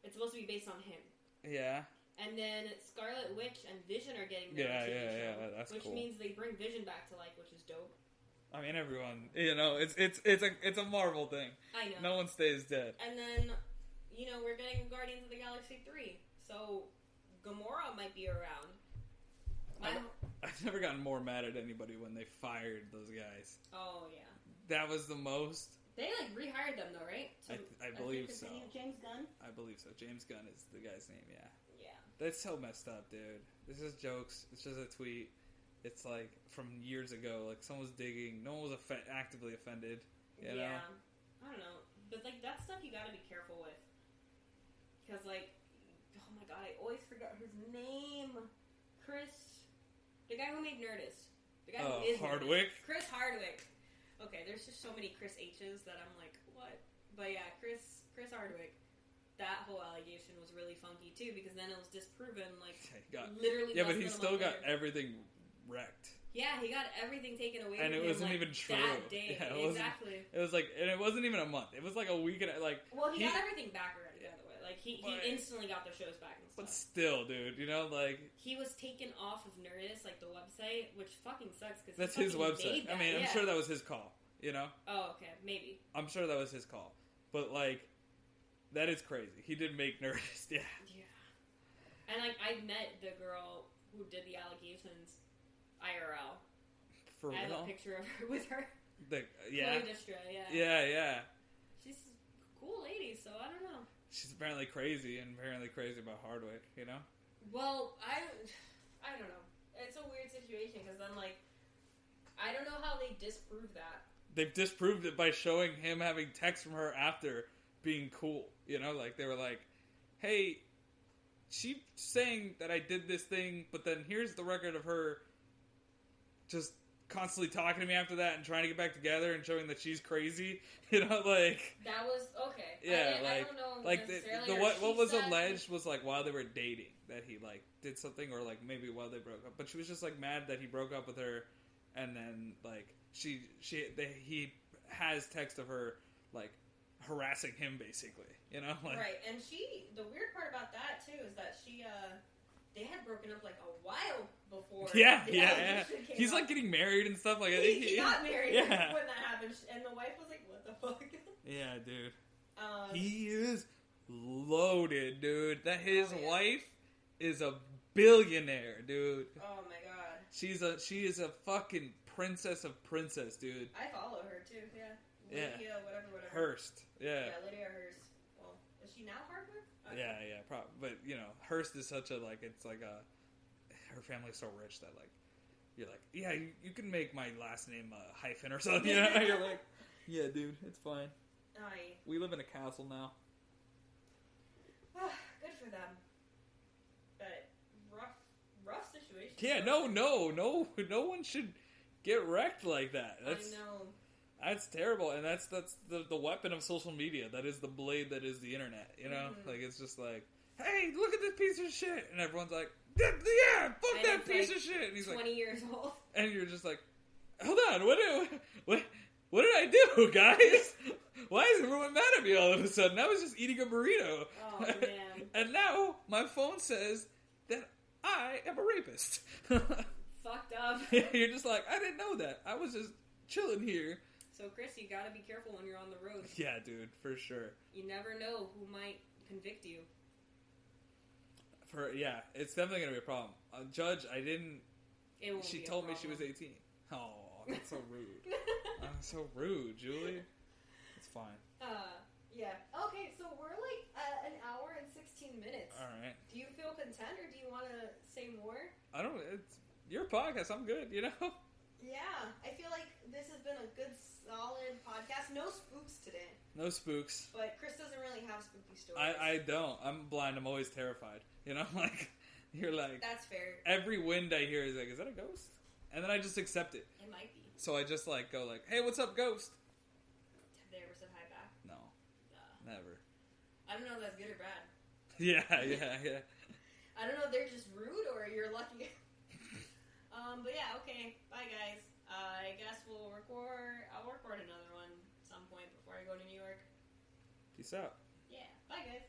It's supposed to be based on him.
Yeah.
And then Scarlet Witch and Vision are getting their TV show,
that's
which
cool.
means they bring Vision back to life, which is dope.
I mean, everyone, it's a Marvel thing.
I know.
No one stays dead.
And then, we're getting Guardians of the Galaxy 3, so Gamora might be around.
I've never gotten more mad at anybody when they fired those guys.
Oh yeah.
That was the most.
They rehired them though, right?
I believe so.
James Gunn.
I believe so. James Gunn is the guy's name. Yeah.
Yeah.
That's so messed up, dude. This is jokes. It's just a tweet. It's like from years ago. Like someone was digging. No one was actively offended. You know?
I don't know, but like that stuff you gotta be careful with, because like, oh my god, I always forget his name. Chris, the guy who made Nerdist. The guy who is
Hardwick.
Nerdist. Chris Hardwick. Okay, there's just so many Chris H's that I'm like, what? But yeah, Chris Hardwick. That whole allegation was really funky too, because then it was disproven. Like literally.
Yeah, but he still got everything wrecked.
Yeah, he got everything taken away
and
from him.
And it wasn't even true.
That day.
Yeah,
exactly.
It was like, and it wasn't even a month. It was like a week and like.
Well, he got everything back already, by the way. Like he instantly got the shows back and stuff.
But still, dude, like
he was taken off of Nerdist, like the website, which fucking sucks because
that's his website. I mean, I'm sure that was his call.
Oh, okay, maybe.
I'm sure that was his call, but like, that is crazy. He did make Nerdist, yeah.
Yeah. And like, I met the girl who did the allegations, IRL.
For real?
I have a picture of her with her.
Yeah.
Chloe Distra, yeah.
Yeah.
She's a cool lady, so I don't know.
She's apparently crazy about Hardwick,
Well, I don't know. It's a weird situation because then like, I don't know how they disprove that.
They've disproved it by showing him having texts from her after being cool. Like they were like, hey, she's saying that I did this thing, but then here's the record of her just constantly talking to me after that and trying to get back together and showing that she's crazy. You know, like
that was okay.
Yeah,
I don't know
like
necessarily.
the what was alleged was like while they were dating that he like did something, or like maybe while they broke up. But she was just like mad that he broke up with her, and then like he has text of her like harassing him basically. You know, like,
right. And the weird part about that too is that they had broken up like a while before.
Yeah. He's
out.
like getting married and stuff. Like
he got married when that happened, and the wife was like, "What the fuck?"
Yeah, dude. He is loaded, dude. That his wife is a billionaire, dude.
Oh my god.
She is a fucking princess of princess, dude.
I follow her too. Yeah. Lydia, whatever.
Hearst. Yeah.
Yeah, Lydia Hearst. Well, is she now Hardwick?
Yeah, probably. But you know, Hearst is such a like. It's like her family's so rich that like, you're like, yeah, you can make my last name a hyphen or something. You know? You're like, yeah, dude, it's fine. We live in a castle now.
Good for them. But rough situation.
Yeah, no one should get wrecked like that.
I know.
That's terrible, and that's the weapon of social media. That is the blade that is the internet. You know, like it's just like, hey, look at this piece of shit, and everyone's like, yeah, fuck that piece of shit. And he's
20
like,
years old,
and you're just like, hold on, what did I do, guys? Why is everyone mad at me all of a sudden? I was just eating a burrito.
Oh man!
And now my phone says that I am a rapist.
Fucked up.
You're just like, I didn't know that. I was just chilling here.
So, Chris, you gotta be careful when you're on the road.
Yeah, dude, for sure.
You never know who might convict you.
It's definitely gonna be a problem. Judge, I didn't. She told me she was 18. Oh, that's so rude. That's so rude, Julie. It's fine.
Yeah. Okay, so we're like an hour and 16 minutes.
All right.
Do you feel content, or do you want to say more?
I don't. It's your podcast. I'm good. You know.
Yeah, I feel like this has been a good, solid podcast. No spooks today.
No spooks.
But Chris doesn't really have spooky stories.
I don't. I'm blind. I'm always terrified. You know, like, you're like...
That's fair.
Every wind I hear is like, is that a ghost? And then I just accept it.
It might be.
So I just, like, go like, hey, what's up, ghost?
Have they ever said hi back?
No. Never.
I don't know if that's good or bad.
Yeah.
I don't know if they're just rude or you're lucky. But yeah, okay. Bye, guys. I guess I'll record another one at some point before I go to New York.
Peace out.
Yeah. Bye, guys.